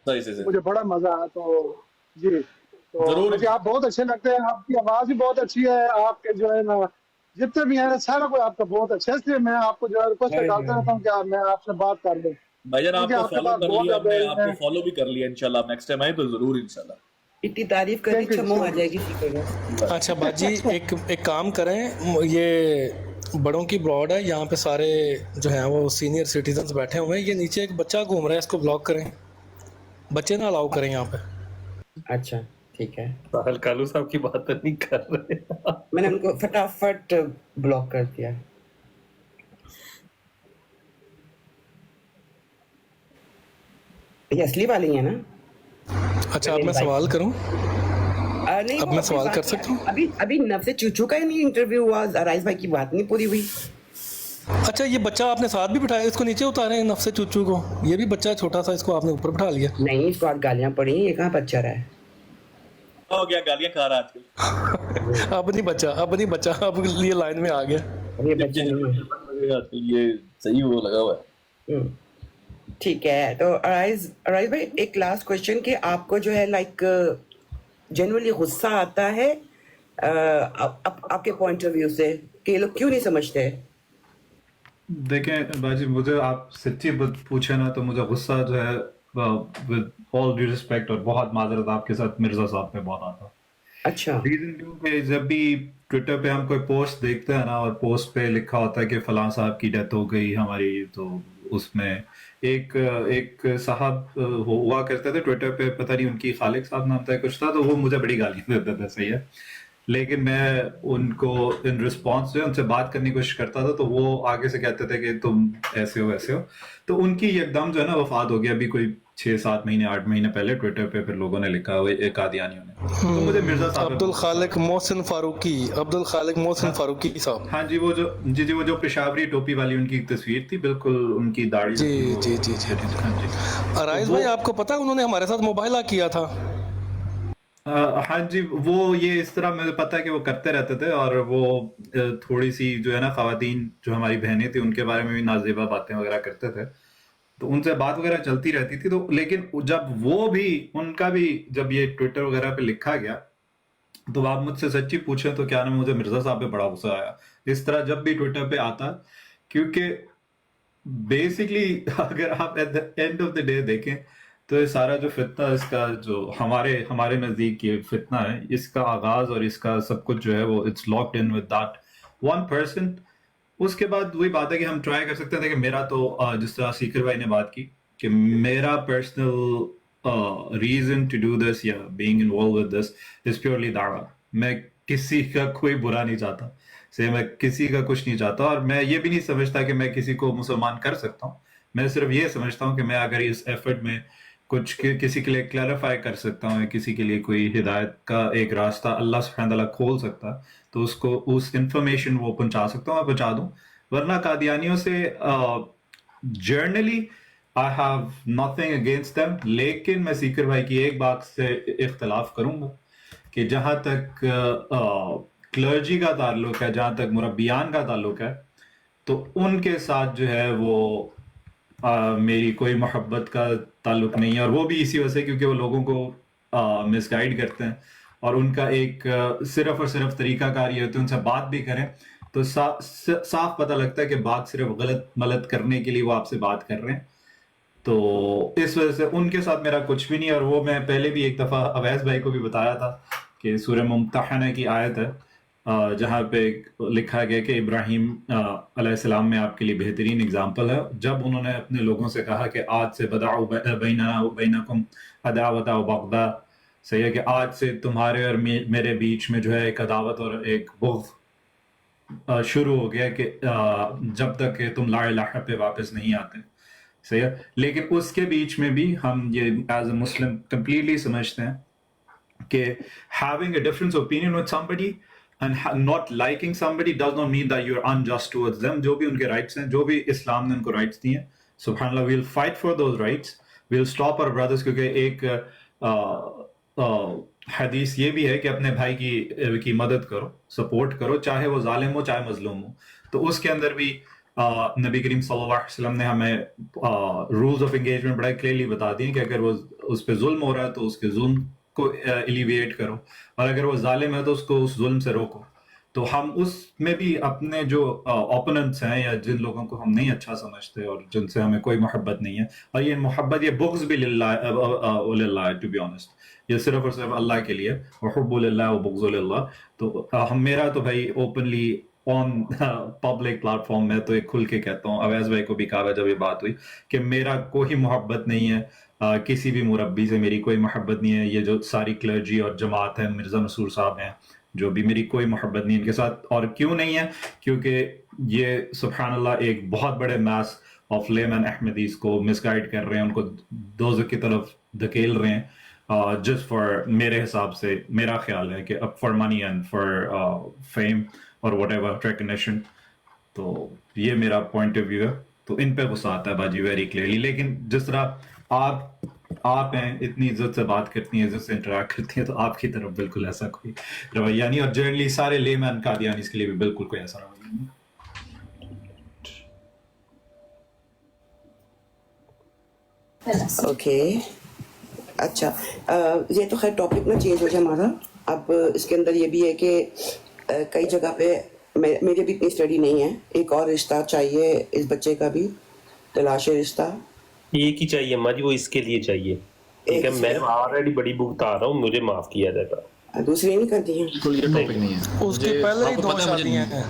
सही से मुझे बड़ा मजा आया। तो जी, तो जरूर, मुझे आप बहुत अच्छे लगते हैं, आपकी आवाज भी बहुत अच्छी है, आपके जो है ना जितने भी हैं सारा कोई आपका बहुत अच्छा है, इसलिए मैं आपको जो है रिक्वेस्ट डालता रहता हूँ कि मैं आपसे बात कर लूँ। भाईजान आपको फॉलो कर लिया, मैं आपको फॉलो भी कर लिया, इंशाल्लाह नेक्स्ट टाइम आए तो जरूर इंशाल्लाह। इतनी तारीफ करनी चमो आ जाएगी सीकर। अच्छा बाजी, एक काम करें, ये बड़ों की ब्रॉड है, यहाँ पे सारे जो हैं वो सीनियर सिटीजन्स बैठे हुए हैं, ये नीचे एक बच्चा घूम रहा है, इसको ब्लॉक करें, बच्चे ना अलाउ करें यहाँ पे। अच्छा ठीक है, साहल कालू साहब की बात तो नहीं कर रहे। मैंने उनको फटाफट ब्लॉक कर दिया। ये असली वाली है ना? अच्छा, अब मैं सवाल करूं? नहीं, अब वो मैं अपनी सवाल बात कर सकता हूँ? अभी अभी नब से चूचू का ही नहीं इंटरव्यू हुआ, अराइज भाई की बात नहीं पूरी हुई। अच्छा, ये बच्चा आपने साथ भी बिठाया, इसको नीचे उतारे नफ्से चूचू को? ये भी बच्चा छोटा सा, इसको आपने ऊपर बिठा लिया? नहीं, इसको आज गालियां पड़ी, ये कहाँ बच्चा रहा है। हो गया, गालियां खा रहा आजकल। अब नहीं बच्चा, अब नहीं बच्चा, अब ये लाइन में आ गया। अब ये बच्चा नहीं है। आजकल ये सही वो लगा हुआ है। ठीक है, तो अराइज भाई एक लास्ट क्वेश्चन कि आपको जो है लाइक जनरली गुस्सा आता है आपके पॉइंट ऑफ व्यू से कि ये लोग क्यों नहीं समझते? देखें बाजी, मुझे आप सच्ची बात पूछे ना तो मुझे गुस्सा जो है विद ऑल ड्यू रिस्पेक्ट और बहुत माजरत आपके साथ मिर्जा साहब पे बहुत आता। अच्छा, रीजन क्यों कि जब भी ट्विटर पे हम कोई पोस्ट देखते हैं ना और पोस्ट पे लिखा होता है कि फलां साहब की डेथ हो गई हमारी, तो उसमें एक साहब हुआ करते थे ट्विटर पे, पता नहीं उनकी खालिक साहब नाम था कुछ था, तो वो मुझे बड़ी गालियां देते थे, सही है, लेकिन मैं उनको इन रिस्पॉन्स जो है उनसे बात करने की कोशिश करता था तो वो आगे से कहते थे कि तुम ऐसे हो वैसे हो, तो उनकी एकदम जो है ना वफात हो गया अभी कोई 6-7 महीने 8 महीने पहले ट्विटर पे, फिर लोगों ने लिखा हुआ एक कादियानियों ने, तो मुझे मिर्जा साहब अब्दुल खालिक मोहसिन फारूकी साहब। हाँ जी, वो जो पेशावरी टोपी वाली उनकी तस्वीर थी, बिल्कुल उनकी दाढ़ी जी थी, वो- जी जी जी। हाँ जी। अराइज भाई, आपको पता है उन्होंने हमारे साथ मोबाइला किया था? हाँ जी, वो ये इस तरह मुझे पता है कि वो करते रहते थे, और वो थोड़ी सी जो है ना खवातीन जो हमारी बहनें थी उनके बारे में भी नाजेबा बातें वगैरह करते थे, तो उनसे बात वगैरह चलती रहती थी, तो लेकिन जब वो भी उनका भी जब ये ट्विटर वगैरह पे लिखा गया तो आप मुझसे सच्ची पूछें तो क्या ना मुझे मिर्जा साहब पे बड़ा गुस्सा आया इस तरह जब भी ट्विटर पे आता, क्योंकि बेसिकली अगर आप at the end of the day देखें तो ये सारा जो फितना, इसका जो हमारे नजदीक ये फितना है, इसका आगाज और इसका सब कुछ जो है वो it's locked in with that one person. उसके बाद वही बात है कि हम ट्राई कर सकते हैं कि मेरा तो जिस तरह सीकर भाई ने बात की कि मेरा personal reason to do this या being involve with this is purely दावा। मैं किसी का कोई बुरा नहीं चाहता से, मैं किसी का कुछ नहीं चाहता, और मैं ये भी नहीं समझता कि मैं किसी को मुसलमान कर सकता हूँ। मैं सिर्फ ये समझता हूँ कि मैं अगर इस एफर्ट में कुछ किसी के लिए क्लैरिफाई कर सकता हूँ, किसी के लिए कोई हिदायत का एक रास्ता अल्लाह सुब्हानहू तआला खोल सकता है, तो उसको उस इंफॉर्मेशन वो पहुंचा सकता हूँ, मैं पहुंचा दूं। वरना कादियानियों से generally I have nothing against them, लेकिन मैं सीकर भाई की एक बात से इख्तलाफ करूंगा कि जहां तक क्लर्जी का ताल्लुक है, जहां तक मुरब्बियान का ताल्लुक है, तो उनके साथ जो है वो मेरी कोई मोहब्बत का ताल्लुक नहीं है, और वो भी इसी वजह से क्योंकि वो लोगों को मिसगाइड करते हैं, और उनका एक सिर्फ और सिर्फ तरीकाकार ये होता है उनसे बात भी करें तो साफ पता लगता है कि बात सिर्फ गलत मलत करने के लिए वो आपसे बात कर रहे हैं। तो इस वजह से उनके साथ मेरा कुछ भी नहीं है, और वो मैं पहले भी एक दफ़ा अवैस भाई को भी बताया था कि सूरह मुम्तहना की आयत है जहाँ पे लिखा गया कि इब्राहिम अलैहिस्सलाम में आपके लिए बेहतरीन एग्जाम्पल है, जब उन्होंने अपने लोगों से कहा कि आज से बदाउ बैनना व बैनकुम अदावत व बग़दा, सही है कि आज से तुम्हारे और मेरे बीच में जो है एक अदावत और एक बुग़्ज़ शुरू हो गया कि जब तक कि तुम ला इलाहा पे वापस नहीं आते, सही है। लेकिन उसके बीच में भी हम ये एज अ मुस्लिम कंप्लीटली समझते हैं कि having a difference opinion with somebody and not liking somebody does not mean that you're unjust towards them। जो भी उनके rights हैं, जो भी इस्लाम ने उनको rights दिए, सुब्हानअल्लाह, we'll fight for those rights, we'll stop our brothers, क्योंकि एक हदीस ये भी है कि अपने भाई की मदद करो, सपोर्ट करो, चाहे वो जालिम हो चाहे मजलूम हो। तो उसके अंदर भी नबी करीम सल्लल्लाहु अलैहि वसल्लम ने हमें रूल्स ऑफ एंगेजमेंट बड़ा क्लियरली बता दिए कि अगर वो उस पर जुल्म हो रहा है तो उसके जुल्म को एलिविएट करो, और अगर वो जालिम है तो उसको उस जुल्म से रोको। तो हम उसमें भी अपने जो ओपोनेंट्स हैं या जिन लोगों को हम नहीं अच्छा समझते और जिनसे हमें कोई मोहब्बत नहीं है, और ये मोहब्बत ये बुग़्ज़ भी लिल्लाह, टू बी ऑनेस्ट, ये सिर्फ और सिर्फ अल्लाह के लिए, हुब्बु लिल्लाह व बुग़्ज़ु लिल्लाह। तो मेरा तो भाई ओपनली ऑन पब्लिक प्लेटफॉर्म में तो एक खुल के कहता हूँ, अवैस भाई को भी कहा जब ये बात हुई कि मेरा कोई मोहब्बत नहीं है किसी भी मुरब्बी से, मेरी कोई मोहब्बत नहीं है। ये जो सारी क्लर्जी और जमात है, मिर्ज़ा मसूर साहब हैं जो भी, मेरी कोई मोहब्बत नहीं इनके साथ। और क्यों नहीं है? क्योंकि ये सुब्हानअल्लाह एक बहुत बड़े मास ऑफ लेमन अहमदीस को मिसगाइड कर रहे हैं, उनको दोज़ख की तरफ धकेल रहे हैं, just for मेरे हिसाब से मेरा ख्याल है कि अब for money and for fame or whatever recognition, तो ये मेरा point of view है. तो इन पे गुस्सा आता है बाजी very clearly. लेकिन जिस तरह आप हैं, इतनी इज्जत से बात करती हैं, इज्जत से इंटरेक्ट करती हैं, तो आपकी तरफ बिल्कुल ऐसा कोई रवैया नहीं, और जनरली सारे लेमैन कादियानीस के लिए भी बिल्कुल कोई ऐसा रवैया नहीं. ओके अच्छा ये तो खैर टॉपिक ना चेंज हो जाए हमारा. अब इसके अंदर ये भी है कि कई जगह पे मेरी भी इतनी स्टडी नहीं है. एक और रिश्ता चाहिए इस बच्चे का भी, तलाश रिश्ता. एक ही चाहिए अम्मा जी, वो इसके लिए चाहिए. ठीक है, मैं ऑलरेडी बड़ी भुगता रहा हूँ, मुझे माफ किया जाएगा. दूसरी नहीं करती हैं. बिल्कुल ये टॉपिक नहीं है. उसके पहले ही आपको दो पता है मुझे शादियां हैं.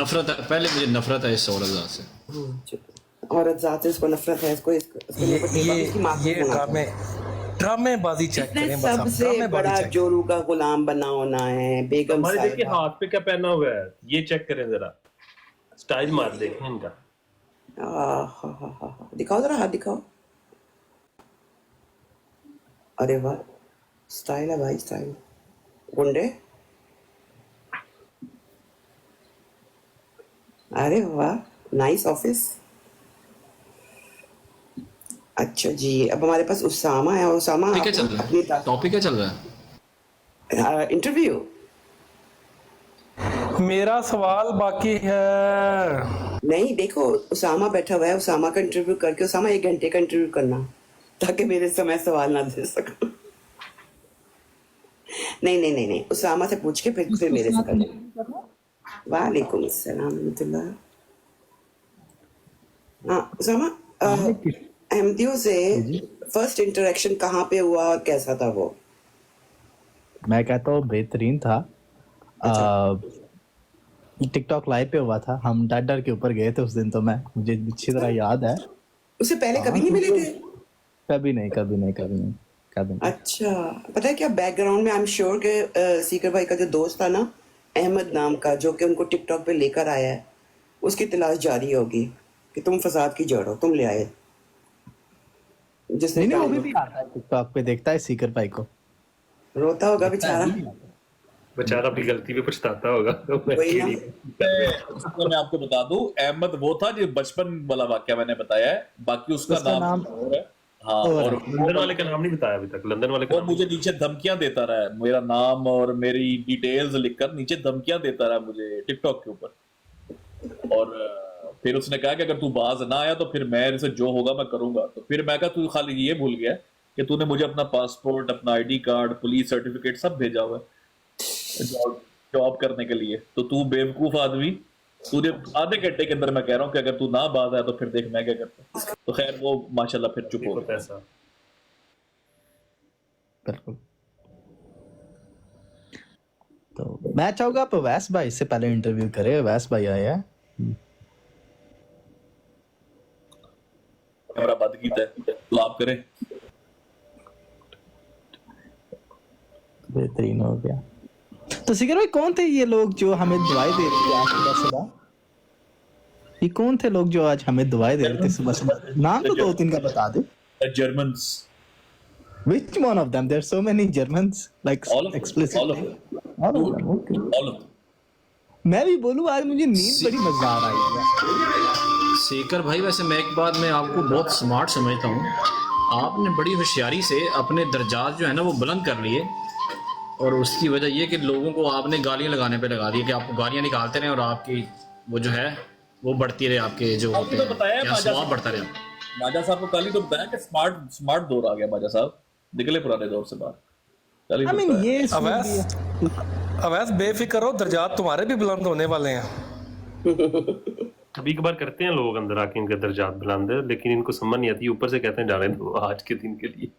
नफरत है, पहले मुझे नफरत है इस औरत से. औरत जात से इसको नफरत है. इसको ये ड्रामेबाजी चेक करें बस. आप सबसे ड्रामेबाजी बड़ा चेक. जोरू का गुलाम बना होना है. बेगम हमारे देखिए साहिबा. हाथ पे क्या पहना हुआ है, ये चेक करें जरा, स्टाइल मार देखें इनका. दिखाओ जरा हाथ दिखाओ. अरे वाह स्टाइल है भाई, स्टाइल. गुंडे. अरे वाह नाइस ऑफिस. अच्छा जी, अब हमारे पास उसामा है. और उसामा टॉपिक क्या चल रहा है? टॉपिक क्या चल रहा है? इंटरव्यू. मेरा सवाल बाकी है. नहीं देखो उसामा बैठा हुआ है. उसामा का इंटरव्यू करके, उसामा 1 घंटे का इंटरव्यू करना ताकि मेरे समय सवाल ना दे सकूं. नहीं उसामा से पूछ के फिर मेरे से करना. वालेकुम अस्सलाम रहमतुल्लाह. हाँ उसामा, अहमदियों से फर्स्ट इंटरेक्शन कहाँ पे हुआ और कैसा था वो? मैं कहता हूँ बेहतरीन था. टिकटॉक लाइव पे हुआ था. हम डर डर के ऊपर गए थे उस दिन. तो मुझे अच्छी तरह याद है. उससे पहले कभी नहीं मिले थे? कभी नहीं. अच्छा पता है क्या बैकग्राउंड में, आई एम श्योर के सीकर भाई का जो दोस्त था ना अहमद नाम का, जो कि उनको टिकटॉक पे लेकर आया है, उसकी तलाश जारी होगी कि तुम फसाद की जड़ हो, तुम ले आए. जिसने नहीं वो भी आता है टिकटॉक पे, देखता है सीकर भाई को. रोता होगा बेचारा. बेचारा अपनी गलती पे पछताता होगा. वही ना. मैं आपको बता दूं, अहमद वो था जो बचपन वाला वाक्य मैंने बताया है, बाकी उसका नाम और है. हाँ, और लंदन वाले का नाम नहीं बताया अभी तक. लंदन वाले का वो मुझे नीचे धमकियां देता रहा है, मेरा नाम और मेरी डिटेल्स लिखकर नीचे धमकियां देता रहा मुझे टिकटॉक के ऊपर. और फिर उसने कहा कि अगर तू बाज ना आया तो फिर मैं से जो होगा मैं करूंगा. तो फिर मैं कहा तू खाली ये भूल गया कि तूने मुझे अपना पासपोर्ट, अपना आईडी कार्ड, पुलिस सर्टिफिकेट सब भेजा हुआ है जॉब करने के लिए. तो तू बेवकूफ आदमी, तुझे आधे घंटे के अंदर मैं कह रहा हूँ कि अगर तू ना बाज आया तो फिर देख मैं क्या करता. तो खैर वो माशाल्लाह फिर चुप हो गया. ऐसा बिल्कुल. तो मैं चाहूंगा आप वैस भाई से पहले इंटरव्यू करें. वैस भाई आए हैं. कैमरा बंद कीता है तो आप करें. बेहतरीन हो गया. तो सिकर भाई कौन थे ये लोग जो हमें दुआएं दे रहे थे आज सुबह? ये कौन थे लोग जो आज हमें दुआएं दे रहे थे सुबह? नाम तो 2-3 का बता दे. Germans. Which one of them? There are so many Germans. Like All of them. explicit. All of them. All of them. Okay. All of them. मैं भी बोलूं आज मुझे नींद बड़ी मजेदार आई है. सीकर भाई वैसे मैं एक बात में आपको बहुत स्मार्ट समझता हूँ. आपने बड़ी होशियारी से अपने दर्जात जो है ना वो बुलंद कर लिए, और उसकी वजह ये कि लोगों को आपने गालियाँ लगाने पे लगा दिया कि आपको गालियाँ निकालते रहे और आपकी वो जो है वो बढ़ती रहे, आपके जो होते हैं क्या स्वाब बढ़ता रहे. माजा साहब को कल ही तो बताया कि स्मार्ट दौर आ गया. माजा साहब निकले पुराने दौर से बाहर. कल ही तो ये अवैस बेफिक्र हो, दर्जात तुम्हारे भी बुलंद होने वाले हैं. कभी कभार करते हैं लोग अंदर आके इनके दर्जात बुलंद, लेकिन इनको समझ नहीं आती. ऊपर से कहते हैं डालें दो आज के दिन के लिए.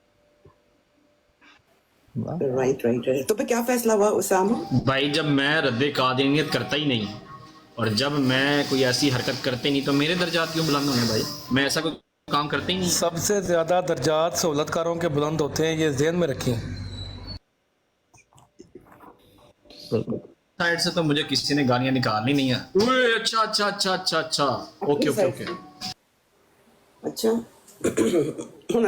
राइट. तो फिर क्या फैसला हुआ उसामा? भाई जब मैं रद्द कादियानियत करता ही नहीं और जब मैं कोई ऐसी हरकत करते नहीं तो मेरे दर्जात क्यों बुलंद होंगे भाई? मैं ऐसा कोई काम करते ही नहीं. सबसे ज्यादा दर्जात सहूलतकारों के बुलंद होते हैं, ये ज़हन में रखें. साइड से तो मुझे किसी ने गालियां निकालनी नहीं है. अच्छा ओके. अच्छा.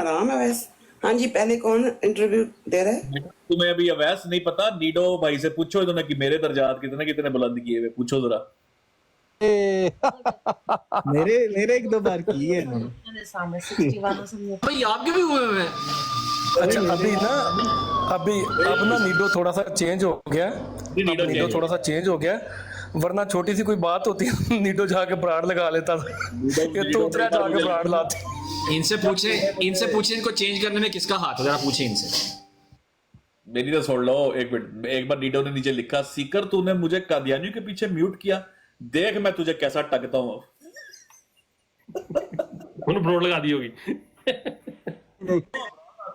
आराम है वैसे. हाँ जी, पहले कौन इंटरव्यू दे रहा है? तुम्हें अभी अवैस नहीं पता, नीडो भाई से पूछो इन्होंने कि मेरे दर्जात कितने कितने बुलंद किए हुए, पूछो जरा। मेरे एक दो बार की है इन्होंने। भाई आपके भी हुए हुए हैं? अच्छा अब ना नीडो थोड़ा सा चेंज हो गया, नीडो थोड़ा सा चेंज हो गया, वरना छोटी सी कोई बात होती है नीडो जाके ब्रांड लगा लेता था, ये तो उतरा जाके ब्रांड लाते। इनसे पूछे इनको चेंज करने में किसका हाथ है, जरा पूछे इनसे। मेरी तो सुन लो एक मिनट। एक बार नीडो ने नीचे लिखा, सीकर तूने मुझे कादियानियों के पीछे म्यूट किया, देख मैं तुझे कैसा टकता हूँ। उन्होंने ब्रोड लगा दी होगी।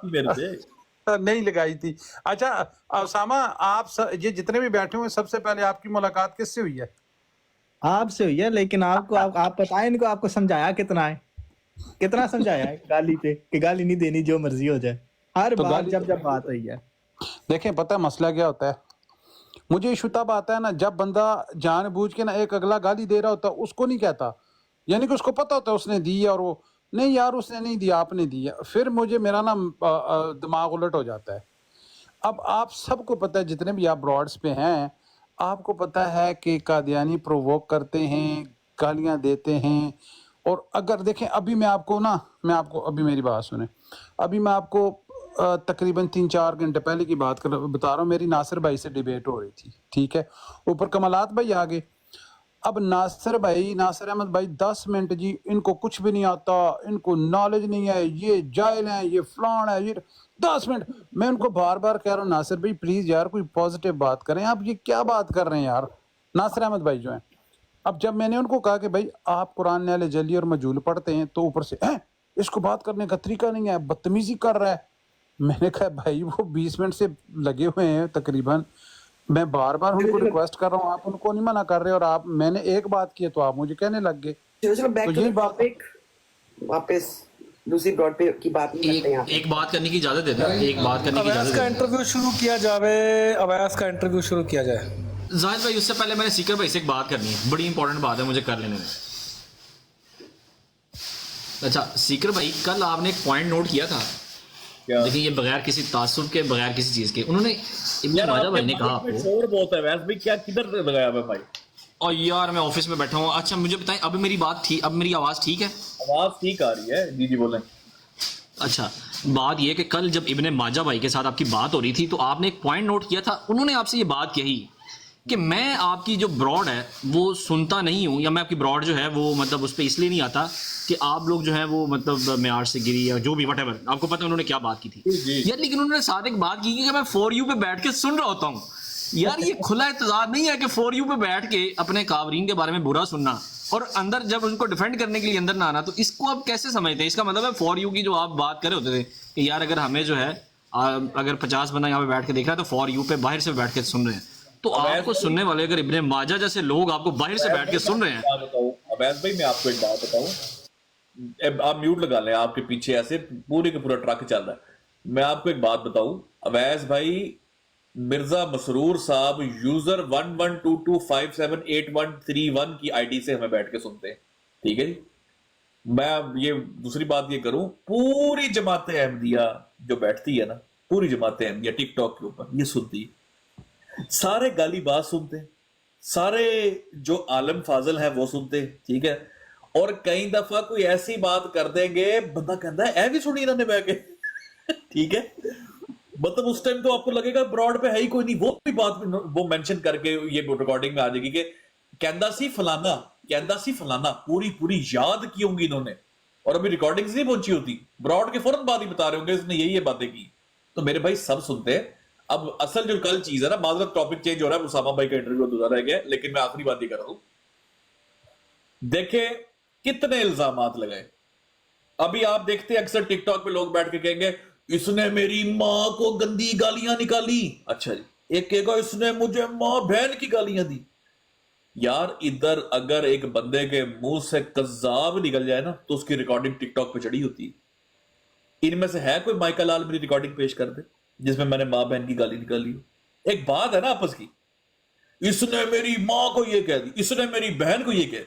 मेरे से नहीं लगाई थी। अच्छा उसामा, ये जितने भी बैठे हुए सबसे पहले आपकी मुलाकात किससे हुई है? आपसे हुई है, लेकिन आपको आप बताएं इनको, आपको समझाया कितना है, कितना समझाया है गाली पे कि गाली नहीं देनी, जो मर्जी हो जाए, हर तो बार जब बात हुई है। देखें पता है मसला क्या होता है, मुझे इशू तब आता है ना जब बंदा जानबूझ के ना एक अगला गाली दे रहा होता है, उसको नहीं कहता, यानी कि उसको पता होता है उसने दी है और वो नहीं यार उसने नहीं दिया आपने दिया, फिर मुझे मेरा ना दिमाग उलट हो जाता है। अब आप सबको पता है, जितने भी आप ब्रॉड्स पे हैं, आपको पता है कि कादियानी प्रोवोक करते हैं, गालियां देते हैं। और अगर देखें अभी मैं आपको अभी मेरी बात सुने, अभी मैं आपको तकरीबन 3-4 घंटे पहले की बात बता रहा हूँ, मेरी नासिर भाई से डिबेट हो रही थी, ठीक है, ऊपर कमलात भाई आ गए। अब नासिर अहमद भाई 10 मिनट जी, इनको कुछ भी नहीं आता, इनको नॉलेज नहीं है, ये जाहिल हैं, ये फलान है, ये 10 मिनट मैं उनको बार बार कह रहा हूँ, नासिर भाई प्लीज यार कोई पॉजिटिव बात करें, आप ये क्या बात कर रहे हैं यार, नासिर अहमद भाई जो हैं। अब जब मैंने उनको कहा कि भाई आप कुरान नाले जली और मजूल पढ़ते हैं, तो ऊपर से इसको बात करने का तरीका नहीं है, बदतमीजी कर रहा है। मैंने कहा भाई वो 20 मिनट से लगे हुए हैं तकरीबन, मैं बार बार उनको रिक्वेस्ट कर रहा हूँ, आप उनको नहीं मना कर रहे, और आप मैंने एक बात की है तो आप मुझे कहने लग गए। चलो बैक टू द टॉपिक, वापस दूसरी ब्रॉड पे की बात नहीं करते हैं। एक बात करने की इजाजत देता है, एक बात करने की इजाजत। अवैस का इंटरव्यू शुरू किया जाए। जाहिद भाई उससे पहले मैंने सीकर भाई से एक बात करनी है, बड़ी इंपॉर्टेंट बात है, मुझे कर लेने में। अच्छा सीकर भाई, कल आपने एक पॉइंट नोट किया था, देखिए ये बगैर किसी तासुब के, बगैर किसी चीज के, उन्होंने इब्न माजा भाई ने कहा आपको शोर बहुत है वैस भाई, क्या किधर लगाया हुआ भाई? और यार मैं ऑफिस में बैठा हूँ। अच्छा मुझे बताएं, अब मेरी बात ठीक, अब मेरी आवाज ठीक है? आवाज ठीक आ रही है, जी जी बोलें। अच्छा बात ये कि कल जब इब्न माजा भाई के साथ आपकी बात हो रही थी, तो आपने एक पॉइंट नोट किया था, उन्होंने आपसे ये बात कही कि मैं आपकी जो ब्रॉड है वो सुनता नहीं हूँ, या मैं आपकी ब्रॉड जो है वो मतलब उस पर इसलिए नहीं आता कि आप लोग जो है वो मतलब मेयार से गिरी या जो भी वटेवर, आपको पता है उन्होंने क्या बात की थी यार। लेकिन उन्होंने साथ एक बात की कि मैं फॉर यू पे बैठ के सुन रहा होता हूँ यार, ये खुला इत्तेजार नहीं है कि फॉर यू पे बैठ के अपने कावरीन के बारे में बुरा सुनना और अंदर जब उनको डिफेंड करने के लिए अंदर ना आना। तो इसको आप कैसे समझते हैं? इसका मतलब है फॉर यू की जो आप बात कर रहे होते थे कि यार अगर हमें जो है अगर 50 बंदा यहाँ पे बैठ के देख रहा है तो फॉर यू पे बाहर से बैठ के सुन रहे हैं, तो आपको सुनने वाले अगर इब्ने माजा जैसे लोग आपको बाहर से बैठ के सुन रहे हैं। अवैस भाई मैं आपको एक बात बताऊं, आप म्यूट लगा लें, आपके पीछे ऐसे पूरे का पूरा ट्रक चल रहा है। मैं आपको एक बात बताऊं, अवैस भाई मिर्जा मसरूर साहब यूजर 1122578131 की आईडी से हमें बैठ के सुनते हैं, ठीक है जी। मैं ये दूसरी बात ये करूं, पूरी जमात अहमदिया जो बैठती है ना, पूरी जमात अहमदिया टिकटॉक के ऊपर ये सुनती है, सारे गाली बात सुनते हैं, सारे जो आलम फाजल है वो सुनते हैं, ठीक है। और कई दफा कोई ऐसी बात कर देंगे बंदा कहता है भी सुनी इन्होंने बह के ठीक है, मतलब उस टाइम तो आपको लगेगा ब्रॉड पे है ही कोई नहीं, वो भी बात वो मेंशन करके ये रिकॉर्डिंग में आ जाएगी कि कहता सी फलाना पूरी याद की होंगी इन्होंने, और अभी रिकॉर्डिंग्स नहीं पहुंची होती, ब्रॉड के फौरन बाद ही बता रहे होंगे इसने ये बातें की। तो मेरे भाई सब सुनते हैं। अब असल जो कल चीज है ना, माजरत टॉपिक चेंज हो रहा है, उसामा भाई का इंटरव्यू अधूरा रह गया, लेकिन मैं आखिरी बात ही कर रहा हूं। देखे कितने इल्जामात लगाए, अभी आप देखते हैं अक्सर टिकटॉक पे लोग बैठ के कहेंगे इसने मेरी माँ को गंदी गालियां निकाली, अच्छा जी, एक कहेगा इसने मुझे माँ बहन की गालियां दी। यार इधर अगर एक बंदे के मुंह से कज़्ज़ाब निकल जाए ना तो उसकी रिकॉर्डिंग टिकटॉक पे चढ़ी होती है। इनमें से है कोई माइकल लाल मेरी रिकॉर्डिंग पेश कर दे जिसमें मैंने माँ बहन की गाली निकाली हो? एक बात है ना आपस की, इसने मेरी माँ को ये कह दी, इसने मेरी बहन को ये कह।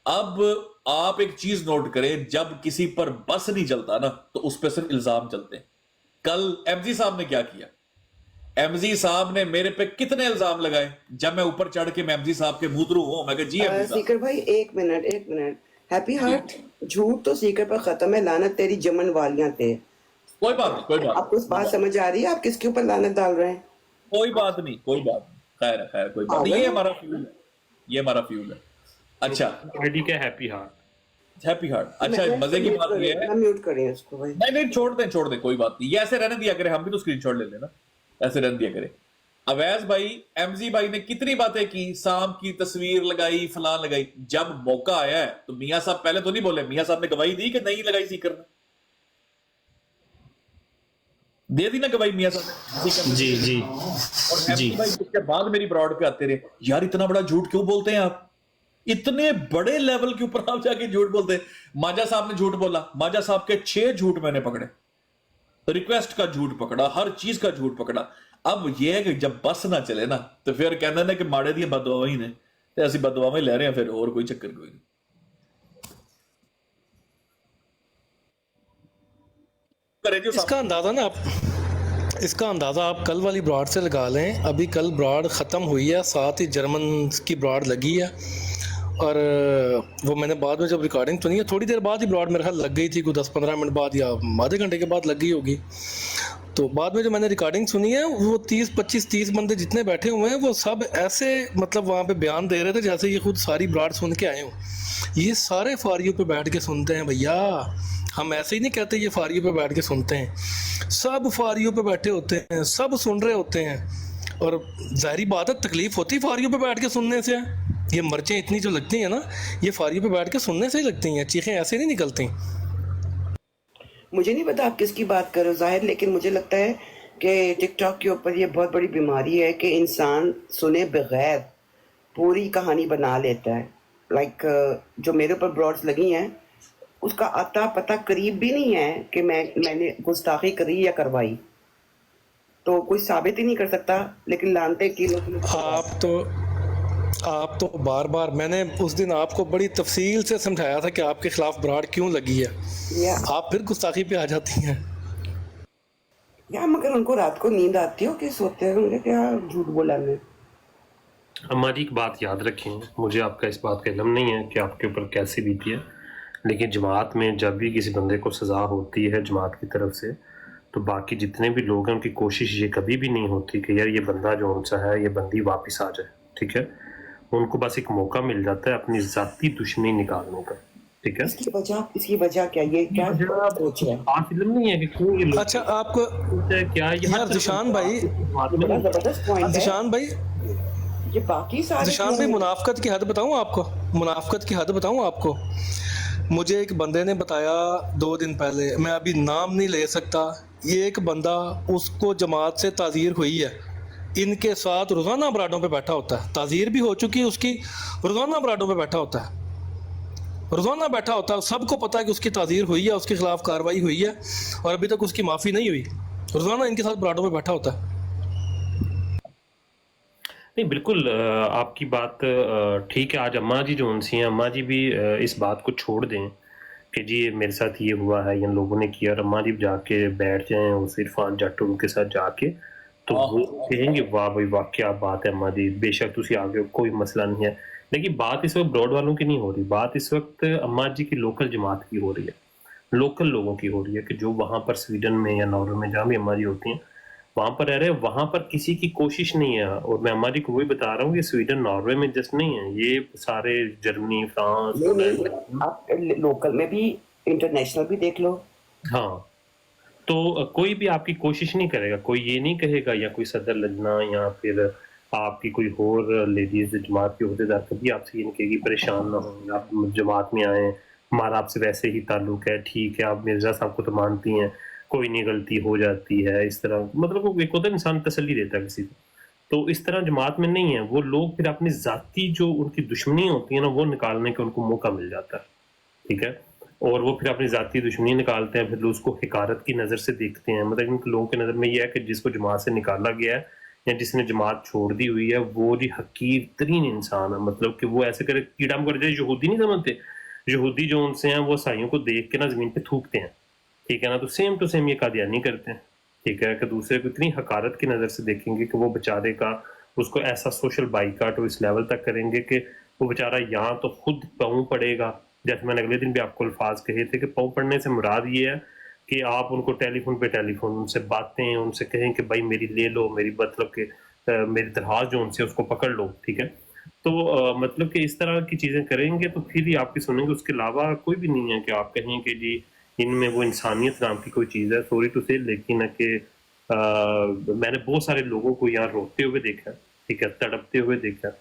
अब आप एक चीज नोट करें, जब किसी पर बस नहीं चलता ना तो उस पर सिर्फ इल्जाम चलते हैं। کل ایم جی صاحب نے کیا کیا؟ ایم جی صاحب نے میرے پہ کتنے الزام لگائے جب میں اوپر چڑھ کے میں ایم جی صاحب کے منہ تھرو ہوں. میں کہ جی ایم جی صاحب. سیکر بھائی ایک منٹ ہیپی ہارٹ جھوٹ تو سیکر پر ختم ہے, لعنت تیری جمن والیاں تھے. کوئی بات نہیں, کوئی بات آپ کو اس بات سمجھ آ رہی ہے آپ کس کے اوپر لعنت ڈال رہے ہیں؟ کوئی بات نہیں, کوئی بات نہیں, خیر ہے, خیر, کوئی بات نہیں. یہ ہمارا فیول ہے, یہ ہمارا فیول ہے. اچھا آئی ڈی کیا ہیپی ہارٹ. Happy heart. اچھا مزے کی بات یہ ہے, میوٹ کریں اس کو بھائی. نہیں چھوڑ دیں, کوئی بات نہیں, یہ ایسے رہنے دیا کرے, ہم بھی تو اسکرین شاٹ لے لیں نا, ایسے رہنے دیا کرے. اویس بھائی, ایم جی بھائی نے کتنی باتیں کی, سانپ کی تصویر لگائی, فلان لگائی. جب موقع آیا ہے تو میاں صاحب پہلے تو نہیں بولے, میاں صاحب نے گواہی دی کہ نہیں لگائی سیکر نے, دے دی نا گواہی میاں صاحب نے. جی جی اور ایم جی بھائی اس کے بعد میری براڈ پہ آتے رہے, یار اتنا بڑا جھوٹ کیوں بولتے ہیں آپ, اتنے بڑے لیول کے اوپر آپ جا کے جھوٹ بولتے ہیں. ماجا صاحب نے جھوٹ بولا, ماجا صاحب کے 6 جھوٹ میں نے پکڑے, ریکویسٹ کا جھوٹ پکڑا, ہر چیز کا جھوٹ پکڑا. اب یہ ہے کہ جب بس نہ چلے نا تو پھر کہنا نا کہ ماڑے دیا بددعا ہی نے, ایسی بددعا میں لے رہے ہیں, پھر اور کوئی چکر کوئی نہیں. اس کا اندازہ آپ کل والی براڈ سے لگا لیں. ابھی کل براڈ ختم ہوئی ہے, ساتھ ہی جرمن کی براڈ لگی ہے, اور وہ میں نے بعد میں جب ریکارڈنگ سنی ہے تھوڑی دیر بعد ہی براڈ میرے خیال لگ گئی تھی, کوئی 10-15 منٹ بعد یا آدھے گھنٹے کے بعد لگ گئی ہوگی. تو بعد میں جو میں نے ریکارڈنگ سنی ہے وہ 30 بندے جتنے بیٹھے ہوئے ہیں وہ سب ایسے مطلب وہاں پہ بیان دے رہے تھے جیسے یہ خود ساری براڈ سن کے آئے ہوں. یہ سارے فاریوں پہ بیٹھ کے سنتے ہیں بھیا, ہم ایسے ہی نہیں کہتے یہ فاریوں پہ بیٹھ کے سنتے ہیں, سب فاریوں پہ بیٹھے ہوتے ہیں, سب سن رہے ہوتے ہیں. اور ظاہری بات ہے تکلیف ہوتی فاریوں پہ بیٹھ کے سننے سے, یہ مرچیں اتنی جو لگتی ہیں نا یہ فاریوں پہ بیٹھ کے سننے سے ہی لگتی ہیں, چیخیں ایسے نہیں نکلتی. مجھے نہیں پتا آپ کس کی بات کرو ظاہر, لیکن مجھے لگتا ہے کہ ٹک ٹاک کے اوپر یہ بہت بڑی بیماری ہے کہ انسان سنے بغیر پوری کہانی بنا لیتا ہے. لائک جو میرے اوپر براڈز لگی ہیں اس کا آتا پتہ قریب بھی نہیں ہے کہ میں نے گستاخی کری یا کروائی, تو کوئی ثابت ہی نہیں کر سکتا. لیکن لانتے کلو آپ تو بار بار, میں نے اس دن آپ کو بڑی تفصیل سے سمجھایا تھا کہ آپ کے خلاف براڈ کیوں لگی ہے, آپ پھر گستاخی پہ آ جاتی ہیں. یا مگر ان کو رات کو نیند آتی ہو کہ سوتے ہوں گے کیا جھوٹ بولا میں. ہماری ایک بات یاد رکھیں, مجھے آپ کا اس بات کا علم نہیں ہے کہ آپ کے اوپر کیسی بیتی ہے, لیکن جماعت میں جب بھی کسی بندے کو سزا ہوتی ہے جماعت کی طرف سے تو باقی جتنے بھی لوگ ہیں ان کی کوشش یہ کبھی بھی نہیں ہوتی کہ یار یہ بندہ جو ان سا ہے یہ بندی واپس آ جائے. ٹھیک ہے, ان کو بس ایک موقع مل جاتا ہے اپنی ذاتی دشمنی نکالنے کا. ٹھیک ہے, اس کی وجہ کیا, یہ کیا سوچ ہے آپ علم نہیں ہے کہ کیوں یہ لوگ اچھا آپ کو کیا یار ذیشان بھائی, زبردست پوائنٹ ہے. ذیشان بھائی, یہ باقی سارے ذیشان بھائی منافقت کی حد بتاؤں آپ کو, منافقت کی حد بتاؤں آپ کو. مجھے ایک بندے نے بتایا 2 دن پہلے, میں ابھی نام نہیں لے سکتا, یہ ایک بندہ اس کو جماعت سے تعزیر ہوئی ہے, ان کے ساتھ روزانہ براڈوں پہ بیٹھا ہوتا ہے, تعزیر بھی ہو چکی ہے اس کی, روزانہ براڈوں پہ بیٹھا ہوتا ہے, روزانہ بیٹھا ہوتا ہے, سب کو پتا ہے کہ اس کی تعزیر ہوئی ہے, اس کے خلاف کارروائی ہوئی ہے اور ابھی تک اس کی معافی نہیں ہوئی, روزانہ ان کے ساتھ براڈوں پہ بیٹھا ہوتا ہے. نہیں بالکل آپ کی بات ٹھیک ہے. آج اماں جی جو ان سی ہیں, اماں جی بھی اس بات کو چھوڑ دیں کہ جی میرے ساتھ یہ ہوا ہے, ان لوگوں نے کیا, اور اماں جی جا کے بیٹھ جائیں اس عرفان جٹ ان کے ساتھ جا کے, تو وہ کہیں گے واہ بھائی واہ کیا بات ہے اماں جی, بے شک تسی آگے کوئی مسئلہ نہیں ہے. لیکن بات اس وقت براڈ والوں کی نہیں ہو رہی, بات اس وقت اماں جی کی لوکل جماعت کی ہو رہی ہے, لوکل لوگوں کی ہو رہی ہے کہ جو وہاں پر سویڈن میں یا ناروے میں جہاں بھی اماں جی ہوتی ہیں وہاں پر رہ رہے ہیں, وہاں پر کسی کی کوشش نہیں ہے. اور میں اماں جی کو وہی بتا رہا ہوں کہ سویڈن ناروے میں جسٹ نہیں ہے, یہ سارے جرمنی, فرانس, آپ لوکل میں بھی انٹرنیشنل بھی دیکھ لو. ہاں, تو کوئی بھی آپ کی کوشش نہیں کرے گا, کوئی یہ نہیں کہے گا, یا کوئی صدر لجنا یا پھر آپ کی کوئی اور لیڈیز جماعت کے عہدیدار کبھی آپ سے یہ نہیں کہے گی پریشان نہ ہوں, آپ جماعت میں آئیں, ہمارا آپ سے ویسے ہی تعلق ہے, ٹھیک ہے آپ مرزا صاحب کو تو مانتی ہیں, کوئی نہیں غلطی ہو جاتی ہے, اس طرح مطلب ایک ہوتا ہے انسان تسلی دیتا ہے کسی کو. تو اس طرح جماعت میں نہیں ہے, وہ لوگ پھر اپنی ذاتی جو ان کی دشمنی ہوتی ہے نا وہ نکالنے کا ان کو موقع مل جاتا ہے. ٹھیک ہے, اور وہ پھر اپنی ذاتی دشمنی نکالتے ہیں, پھر اس کو حقارت کی نظر سے دیکھتے ہیں. مطلب ان لوگوں کی نظر میں یہ ہے کہ جس کو جماعت سے نکالا گیا ہے یا جس نے جماعت چھوڑ دی ہوئی ہے وہ جی حقیر ترین انسان ہے. مطلب کہ وہ ایسے کرے کیڑا مکوڑا, یہودی نہیں سمجھتے, یہودی جو ان سے ہیں وہ عیسائیوں کو دیکھ کے نا زمین پہ تھوکتے ہیں, ٹھیک ہے نا, تو سیم ٹو سیم یہ قادیانی کرتے ہیں. ٹھیک ہے، کہ دوسرے کو اتنی حقارت کی نظر سے دیکھیں گے کہ وہ بیچارے کا اس کو ایسا سوشل بائیکاٹ اس لیول تک کریں گے کہ وہ بیچارہ یہاں تو خود پاؤں پڑے گا. جیسے میں نے اگلے دن بھی آپ کو الفاظ کہے تھے کہ پاؤں پڑنے سے مراد یہ ہے کہ آپ ان کو ٹیلی فون ان سے باتیں ان سے کہیں کہ بھائی میری لے لو، میری مطلب کہ میری درخواست جو ان سے اس کو پکڑ لو. ٹھیک ہے، تو مطلب کہ اس طرح کی چیزیں کریں گے تو پھر ہی آپ کی سنیں گے. اس کے علاوہ کوئی بھی نہیں ہے کہ آپ کہیں کہ جی ان میں وہ انسانیت نام کی کوئی چیز ہے. سوری ٹو سے، لیکن کہ میں نے بہت سارے لوگوں کو یہاں روتے ہوئے دیکھا ہے، ٹھیک ہے، تڑپتے ہوئے دیکھا ہے،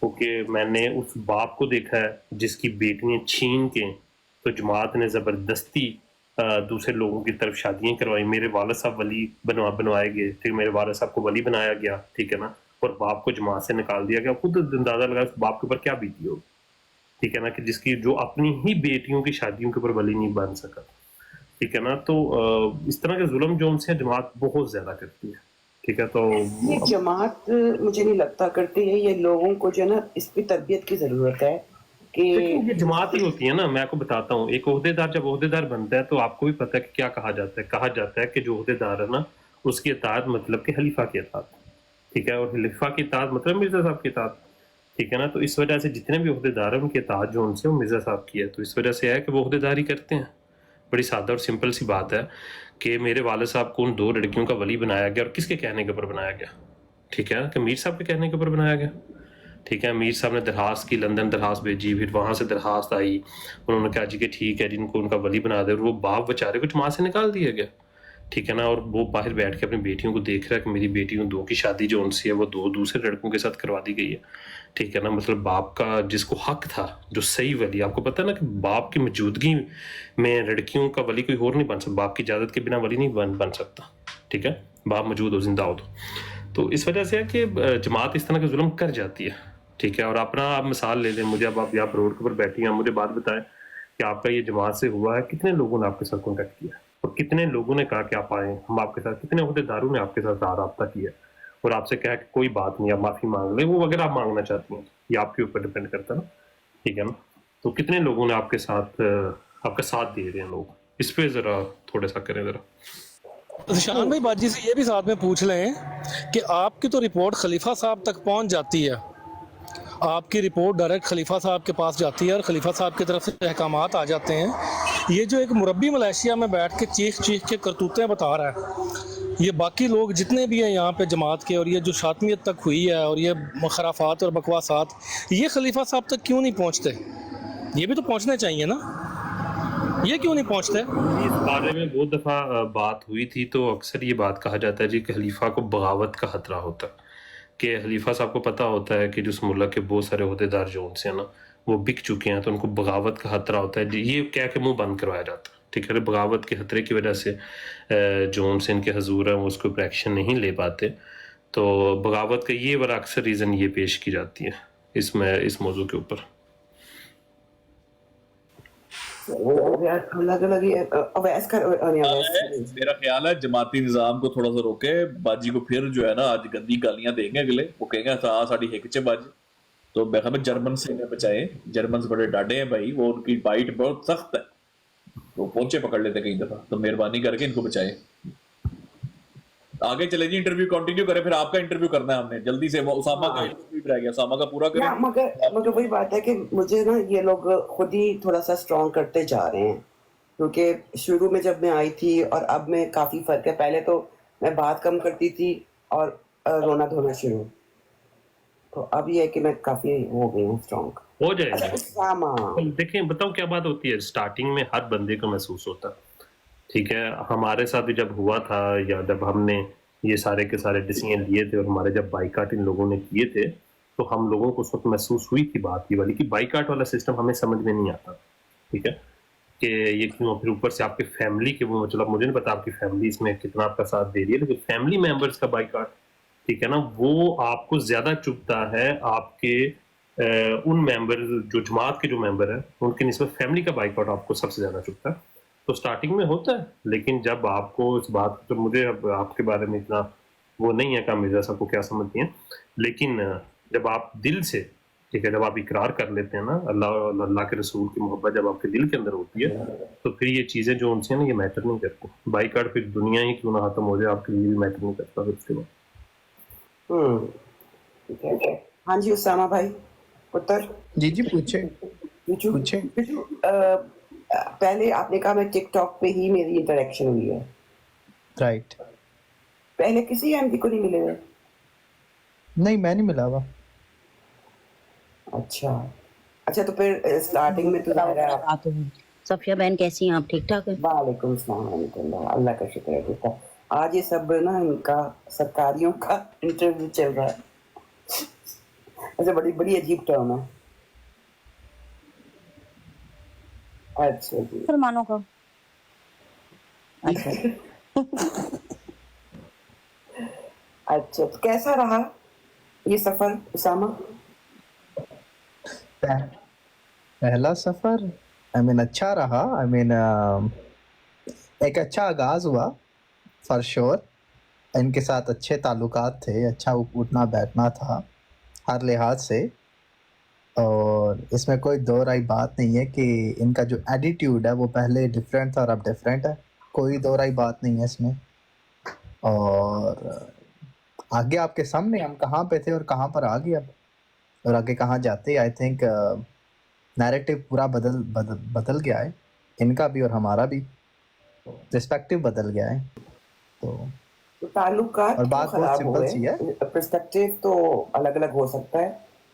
کیونکہ میں نے اس باپ کو دیکھا ہے جس کی بیٹیاں چھین کے تو جماعت نے زبردستی دوسرے لوگوں کی طرف شادیاں کروائی. میرے والد صاحب ولی بنوائے گئے، پھر میرے والد صاحب کو ولی بنایا گیا، ٹھیک ہے نا، اور باپ کو جماعت سے نکال دیا گیا. خود اندازہ لگا اس باپ کے اوپر کیا بیتی ہوگی، ٹھیک ہے نا، کہ جس کی جو اپنی ہی بیٹیوں کی شادیوں کے اوپر ولی نہیں بن سکا. ٹھیک ہے نا، تو اس طرح کے ظلم جو ان سے جماعت بہت زیادہ کرتی ہے. ٹھیک ہے، تو یہ جماعت مجھے نہیں لگتا کرتی ہے، یہ لوگوں کو جو ہے نا اس کی تربیت کی ضرورت ہے کہ یہ جماعت ہی ہوتی ہے نا. میں آپ کو بتاتا ہوں، ایک عہدے دار جب عہدے دار بنتا ہے تو آپ کو بھی پتہ ہے کہ کیا کہا جاتا ہے کہ جو عہدے دار ہے نا اس کی اطاعت مطلب کہ خلیفہ کی اطاعت. ٹھیک ہے، اور خلیفہ کی اطاعت مطلب مرزا صاحب کی اطاعت. ٹھیک ہے نا، تو اس وجہ سے جتنے بھی عہدے دار ہیں ان کی اطاعت جو ان سے وہ مرزا صاحب کی ہے. تو اس وجہ سے ہے کہ وہ عہدے داری کرتے ہیں. بڑی سادہ اور سمپل سی بات ہے کہ میرے والد صاحب کو ان 2 لڑکیوں کا ولی بنایا گیا، اور کس کے کہنے کے اوپر بنایا گیا؟ ٹھیک ہے، کہ میر صاحب کے کہنے کے اوپر بنایا گیا. ٹھیک ہے، میر صاحب نے درخواست کی، لندن درخواست بھیجی، پھر وہاں سے درخواست آئی، انہوں نے کہا جی کہ ٹھیک ہے جن کو ان کا ولی بنا دے، اور وہ باپ بیچارے کو جماعت سے نکال دیا گیا. ٹھیک ہے نا، اور وہ باہر بیٹھ کے اپنی بیٹیوں کو دیکھ رہا ہے کہ میری بیٹیوں 2 کی شادی جو ان سے ہے وہ 2 دوسرے لڑکوں کے ساتھ کروا دی گئی ہے. ٹھیک ہے نا، مطلب باپ کا جس کو حق تھا، جو صحیح ولی، آپ کو پتہ ہے نا کہ باپ کی موجودگی میں لڑکیوں کا ولی کوئی اور نہیں بن سکتا، باپ کی اجازت کے بنا ولی نہیں بن سکتا. ٹھیک ہے، باپ موجود ہو، زندہ ہو تو اس وجہ سے ہے کہ جماعت اس طرح کے ظلم کر جاتی ہے. ٹھیک ہے، اور اپنا آپ مثال لے لیں، مجھے اب آپ یہاں روڈ کے اوپر بیٹھی ہیں، مجھے بات بتائیں کہ آپ کا یہ جماعت سے ہوا ہے، کتنے لوگوں نے آپ کے ساتھ کانٹیکٹ کیا اور کتنے لوگوں نے کہا کہ آپ آئیں ہم آپ کے ساتھ، کتنے عہدے داروں نے آپ کے ساتھ رابطہ کیا اور آپ سے کہا کہ کوئی بات نہیں، آپ معافی مانگ لیں، وہ اگر آپ مانگنا چاہتی ہیں یہ آپ کے اوپر ڈپینڈ کرتا ہے نا. ٹھیک ہے نا، تو کتنے لوگوں نے آپ کے ساتھ آپ کا ساتھ دے رہے ہیں لوگ، اس پہ ذرا تھوڑا سا کریں ذرا. شان بھائی باجی سے یہ بھی ساتھ میں پوچھ لیں کہ آپ کی تو رپورٹ خلیفہ صاحب تک پہنچ جاتی ہے، آپ کی رپورٹ ڈائریکٹ خلیفہ صاحب کے پاس جاتی ہے اور خلیفہ صاحب کی طرف سے احکامات آ جاتے ہیں. یہ جو ایک مربی ملیشیا میں بیٹھ کے چیخ کے کرتوتیں بتا رہا ہے، یہ باقی لوگ جتنے بھی ہیں یہاں پہ جماعت کے، اور یہ جو شاطمیت تک ہوئی ہے اور یہ خرافات اور بکواسات، یہ خلیفہ صاحب تک کیوں نہیں پہنچتے؟ یہ بھی تو پہنچنے چاہیے نا، یہ کیوں نہیں پہنچتے؟ اس بارے میں بہت دفعہ بات ہوئی تھی، تو اکثر یہ بات کہا جاتا ہے جی کہ خلیفہ کو بغاوت کا خطرہ ہوتا ہے، کہ خلیفہ صاحب کو پتہ ہوتا ہے کہ جو اس ملک کے بہت سارے عہدے دار جو ان سے ہیں نا وہ بک چکے ہیں، تو ان کو بغاوت کا خطرہ ہوتا ہے. یہ کہہ کے منہ بند کروایا جاتا ہے. ٹھیک ہے، بغاوت کے خطرے کی وجہ سے جو ان سے ان کے حضور ہیں وہ اس کے اوپر ایکشن نہیں لے پاتے. تو بغاوت کا یہ بڑا اکثر ریزن یہ پیش کی جاتی ہے اس موضوع کے اوپر. میرا خیال ہے جماعتی نظام کو تھوڑا سا روکے، باجی کو پھر جو ہے نا آج گندی گالیاں دیں گے اگلے، وہ کہیں گے ساڑی ہک باجی. تو میں خیال جرمن سے انہیں بچائیں، جرمنز بڑے ڈاڈے ہیں بھائی، وہ ان کی بائٹ بہت سخت ہے، وہ پونچے پکڑ لیتے کئی دفعہ، تو مہربانی کر کے ان کو بچائیں. آگے چلے جی، انٹرویو کنٹینیو کریں، پھر آپ کا انٹرویو کرنا ہے ہم نے جلدی سے. اسامہ کا انٹرویو رہ گیا، اسامہ کا پورا کریں. مگر وہی بات ہے کہ مجھے نا یہ لوگ خود ہی تھوڑا سا اسٹرانگ کرتے جا رہے ہیں، کیونکہ شروع میں جب میں آئی تھی اور اب میں کافی فرق ہے. پہلے تو میں بات کم کرتی تھی اور رونا دھونا شروع، تو اب یہ ہے کہ میں کافی ہو گئی ہوں اسٹرانگ. ہو جائے گا. دیکھیں بتاؤں کیا بات ہوتی ہے، سٹارٹنگ میں ہر بندے کو محسوس ہوتا. ٹھیک ہے، ہمارے ساتھ بھی جب ہوا تھا یا جب ہم نے یہ سارے کے سارے ڈیسیژن لیے تھے اور ہمارے جب بائیکاٹ ان لوگوں نے کیے تھے، تو ہم لوگوں کو اس وقت محسوس ہوئی تھی بات یہ والی کہ بائیکاٹ والا سسٹم ہمیں سمجھ میں نہیں آتا. ٹھیک ہے، کہ یہ کیوں، پھر اوپر سے آپ کے فیملی کے وہ مطلب مجھے نہیں پتا آپ کی فیملی اس میں کتنا آپ کا ساتھ دے رہی ہے، لیکن فیملی ممبرس کا بائیکاٹ، ٹھیک ہے نا، وہ آپ کو زیادہ چبھتا ہے آپ کے ان ممبر جو جماعت کے جو ممبر ہیں ان کی نسبت فیملی کا بائیکاٹ آپ کو سب سے زیادہ چبھتا ہے. تو سٹارٹنگ میں ہوتا ہے، لیکن جب آپ کو اس بات، جب مجھے اب آپ کے بارے میں اتنا وہ نہیں ہے کہ مرزا صاحب کو کیا سمجھتی ہیں، لیکن جب آپ دل سے ٹھیک ہے. جب آپ اقرار کر لیتے ہیں نا اللہ اور اللہ کے رسول کی محبت جب آپ کے دل کے اندر ہوتی ہے تو پھر یہ چیزیں جو ان سے ہیں نا یہ میٹر نہیں کرتی. بائی کارڈ پھر دنیا ہی کیوں نہ ختم ہو جائے آپ کے لیے بھی میٹر نہیں کرتا پھر اس کے بعد. ٹھیک ہے. ہاں جی اسامہ بھائی پتر. جی جی پوچھے پوچھے. پہلے آپ نے کہا میں ٹک ٹاک پہ ہی میری انٹریکشن ہوئی ہے. رائٹ. پہلے کسی احمدی کو نہیں ملے ہوئے؟ نہیں میں نہیں ملا ہوا. اچھا تو پھر اسٹارٹنگ میں تو ظاہر ہے آپ. صفیہ بہن کیسی ہیں آپ؟ ٹھیک ٹھاک ہے. وعلیکم السلام ورحمۃ اللہ. اللہ کا شکر ہے ٹھیک ہے. آج یہ سب نا ان کا سرکاریوں کا انٹرویو چل رہا ہے. اچھا بڑی بڑی عجیب ٹرم ہے. اچھا جی مسلمانوں کا. اچھا اچھا تو کیسا رہا یہ سفر اسامہ؟ پہلا سفر اچھا رہا. ایک اچھا آغاز ہوا فار شور. ان کے ساتھ اچھے تعلقات تھے, اچھا اٹھنا بیٹھنا تھا ہر لحاظ سے, اور اس میں کوئی دو رائے بات نہیں ہے کہ ان کا جو ایٹیٹیوڈ ہے وہ پہلے ڈفرینٹ تھا اور اب ڈفرینٹ ہے. کوئی دو رائے بات نہیں ہے اس میں. اور آگے آپ کے سامنے ہم کہاں پہ تھے اور کہاں پر آ گئے اب, اور آگے کہاں جاتے. آئی تھنک نیریٹو پورا بدل گیا ہے, ان کا بھی اور ہمارا بھی پرسپیکٹو بدل گیا ہے. تو تعلقات اور کیوں بات بہت خراب سمپل ہوئے؟ سی ہے. پرسپیکٹیو تو الگ الگ ہو سکتا ہے.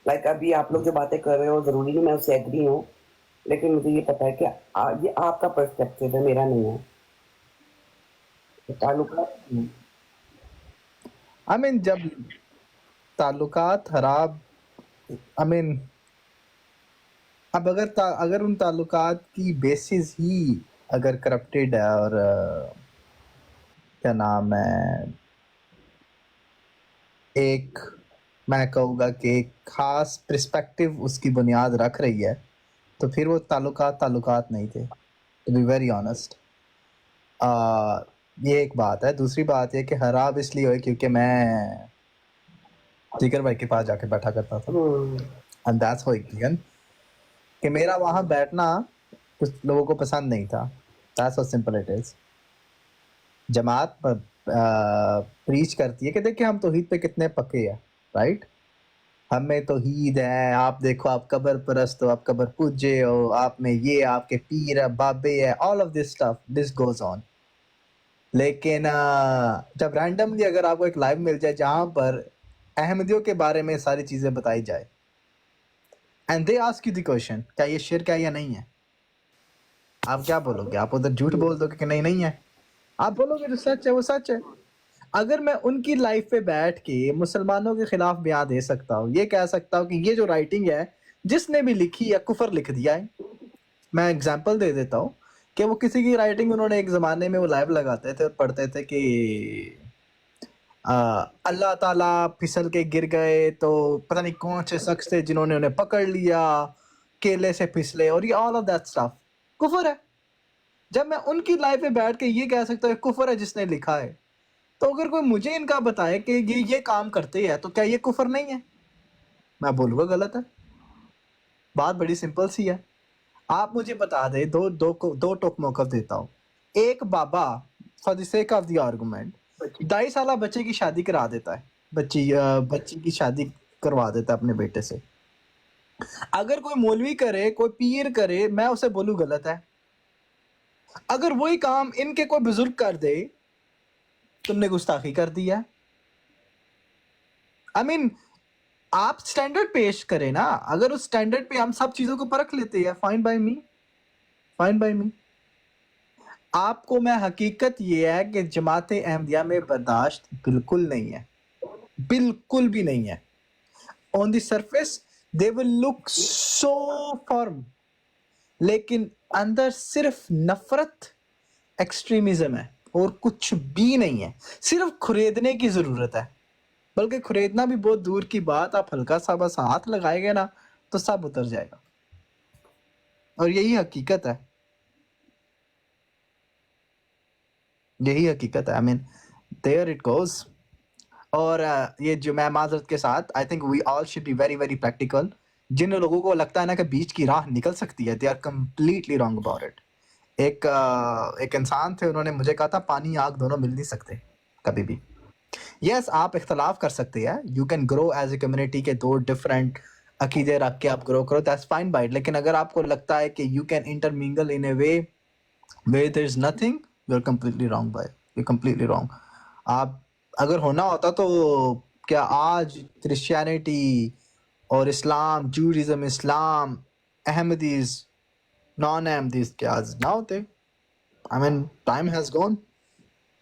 لائک ابھی آپ لوگ جو باتیں کر رہے ہو ضروری نہیں میں اس سے ایگری ہوں, لیکن مجھے یہ پتا ہے کہ یہ آپ کا پرسپیکٹیو ہے, میرا نہیں ہے. تعلقات جب تعلقات خراب اب اگر ان تعلقات کی بیسز ہی اگر کرپٹیڈ ہے اور کیا نام ہے ایک میں کہوں گا کہ ایک خاص پرسپیکٹیو اس کی بنیاد رکھ رہی ہے تو پھر وہ تعلقات نہیں تھے, ٹو بی ویری آنیسٹ. یہ ایک بات ہے. دوسری بات یہ کہ خراب اس لیے ہوئے کیونکہ میں دیگر بھائی کے پاس جا کے بیٹھا کرتا تھا, and that's how it began. کہ میرا وہاں بیٹھنا کچھ لوگوں کو پسند نہیں تھا. That's how simple it is. جماعت پریچ کرتی ہے کہ دیکھیں ہم توحید پہ کتنے پکے ہیں, رائٹ. ہمیں توحید ہے, آپ دیکھو آپ قبر پرست ہو, آپ قبر پوجے ہو, آپ میں یہ آپ کے پیر ہے بابے ہے, all of this stuff, this goes on. لیکن جب رینڈملی اگر آپ کو ایک لائیو مل جائے جہاں پر احمدیوں کے بارے میں ساری چیزیں بتائی جائے and they ask you the question کیا یہ شرک ہے یا نہیں ہے, آپ کیا بولو گے؟ آپ ادھر جھوٹ بول دو گے کہ نہیں ہے. آپ بولو گے جو سچ ہے وہ سچ ہے. اگر میں ان کی لائف پہ بیٹھ کے مسلمانوں کے خلاف بیان دے سکتا ہوں, یہ کہہ سکتا ہوں کہ یہ جو رائٹنگ ہے جس نے بھی لکھی ہے کفر لکھ دیا ہے. میں اگزامپل دے دیتا ہوں کہ وہ کسی کی رائٹنگ انہوں نے ایک زمانے میں وہ لائیو لگاتے تھے اور پڑھتے تھے کہ اللہ تعالیٰ پھسل کے گر گئے تو پتہ نہیں کون سے شخص تھے جنہوں نے انہیں پکڑ لیا, کیلے سے پھسلے, اور یہ all of that stuff کفر ہے. جب میں ان کی لائف پہ بیٹھ کے یہ کہہ سکتا ہوں کفر ہے جس نے لکھا ہے, تو اگر کوئی مجھے ان کا بتائے کہ یہ کام کرتے ہیں تو کیا یہ کفر نہیں ہے؟ میں بولوں گا غلط ہے. بات بڑی سمپل سی ہے. آپ مجھے بتا دیں, دو ٹوک موقف دیتا ہوں. ایک بابا for the sake of the argument 2.5 سالہ بچے کی شادی کرا دیتا ہے, بچی کی شادی کروا دیتا ہے اپنے بیٹے سے. اگر کوئی مولوی کرے, کوئی پیر کرے, میں اسے بولوں غلط ہے. اگر وہی کام ان کے کوئی بزرگ کر دے, تم نے گستاخی کر دیا. آپ سٹینڈرڈ پیش کریں نا, اگر اس سٹینڈرڈ پہ ہم سب چیزوں کو پرکھ لیتے ہیں, فائن بائی می. آپ کو میں حقیقت یہ ہے کہ جماعت احمدیہ میں برداشت بالکل نہیں ہے, بالکل بھی نہیں ہے. آن دی سرفیس دے ول لک سو فرم, لیکن اندر صرف نفرت ایکسٹریمزم ہے اور کچھ بھی نہیں ہے. صرف خریدنے کی ضرورت ہے, بلکہ خریدنا بھی بہت دور کی بات. آپ ہلکا سا بس ہاتھ لگائے گا نا تو سب اتر جائے گا, اور یہی حقیقت ہے. یہی حقیقت ہے. there it goes. اور یہ جو میں معذرت کے ساتھ I think we all should be very very practical. جن لوگوں کو لگتا ہے نا کہ بیچ کی راہ نکل سکتی ہے, they are completely wrong about it. ایک انسان تھے, انہوں نے مجھے کہا تھا پانی آگ دونوں مل نہیں سکتے کبھی بھی. یس, آپ اختلاف کر سکتے ہیں, you can grow as a community کے 2 ڈفرینٹ عقیدے رکھ کے آپ گرو کرو, دیٹس فائن بائی. لیکن اگر آپ کو لگتا ہے کہ you can intermingle in a way where there is nothing, you are completely wrong بائی, یو کمپلیٹلی رانگ. آپ اگر ہونا ہوتا تو کیا آج کرسچینٹی اور اسلام, جوڈیزم, اسلام, احمدیز, نان احمدیز کیا آج نہ ہوتے؟ I mean, time has gone.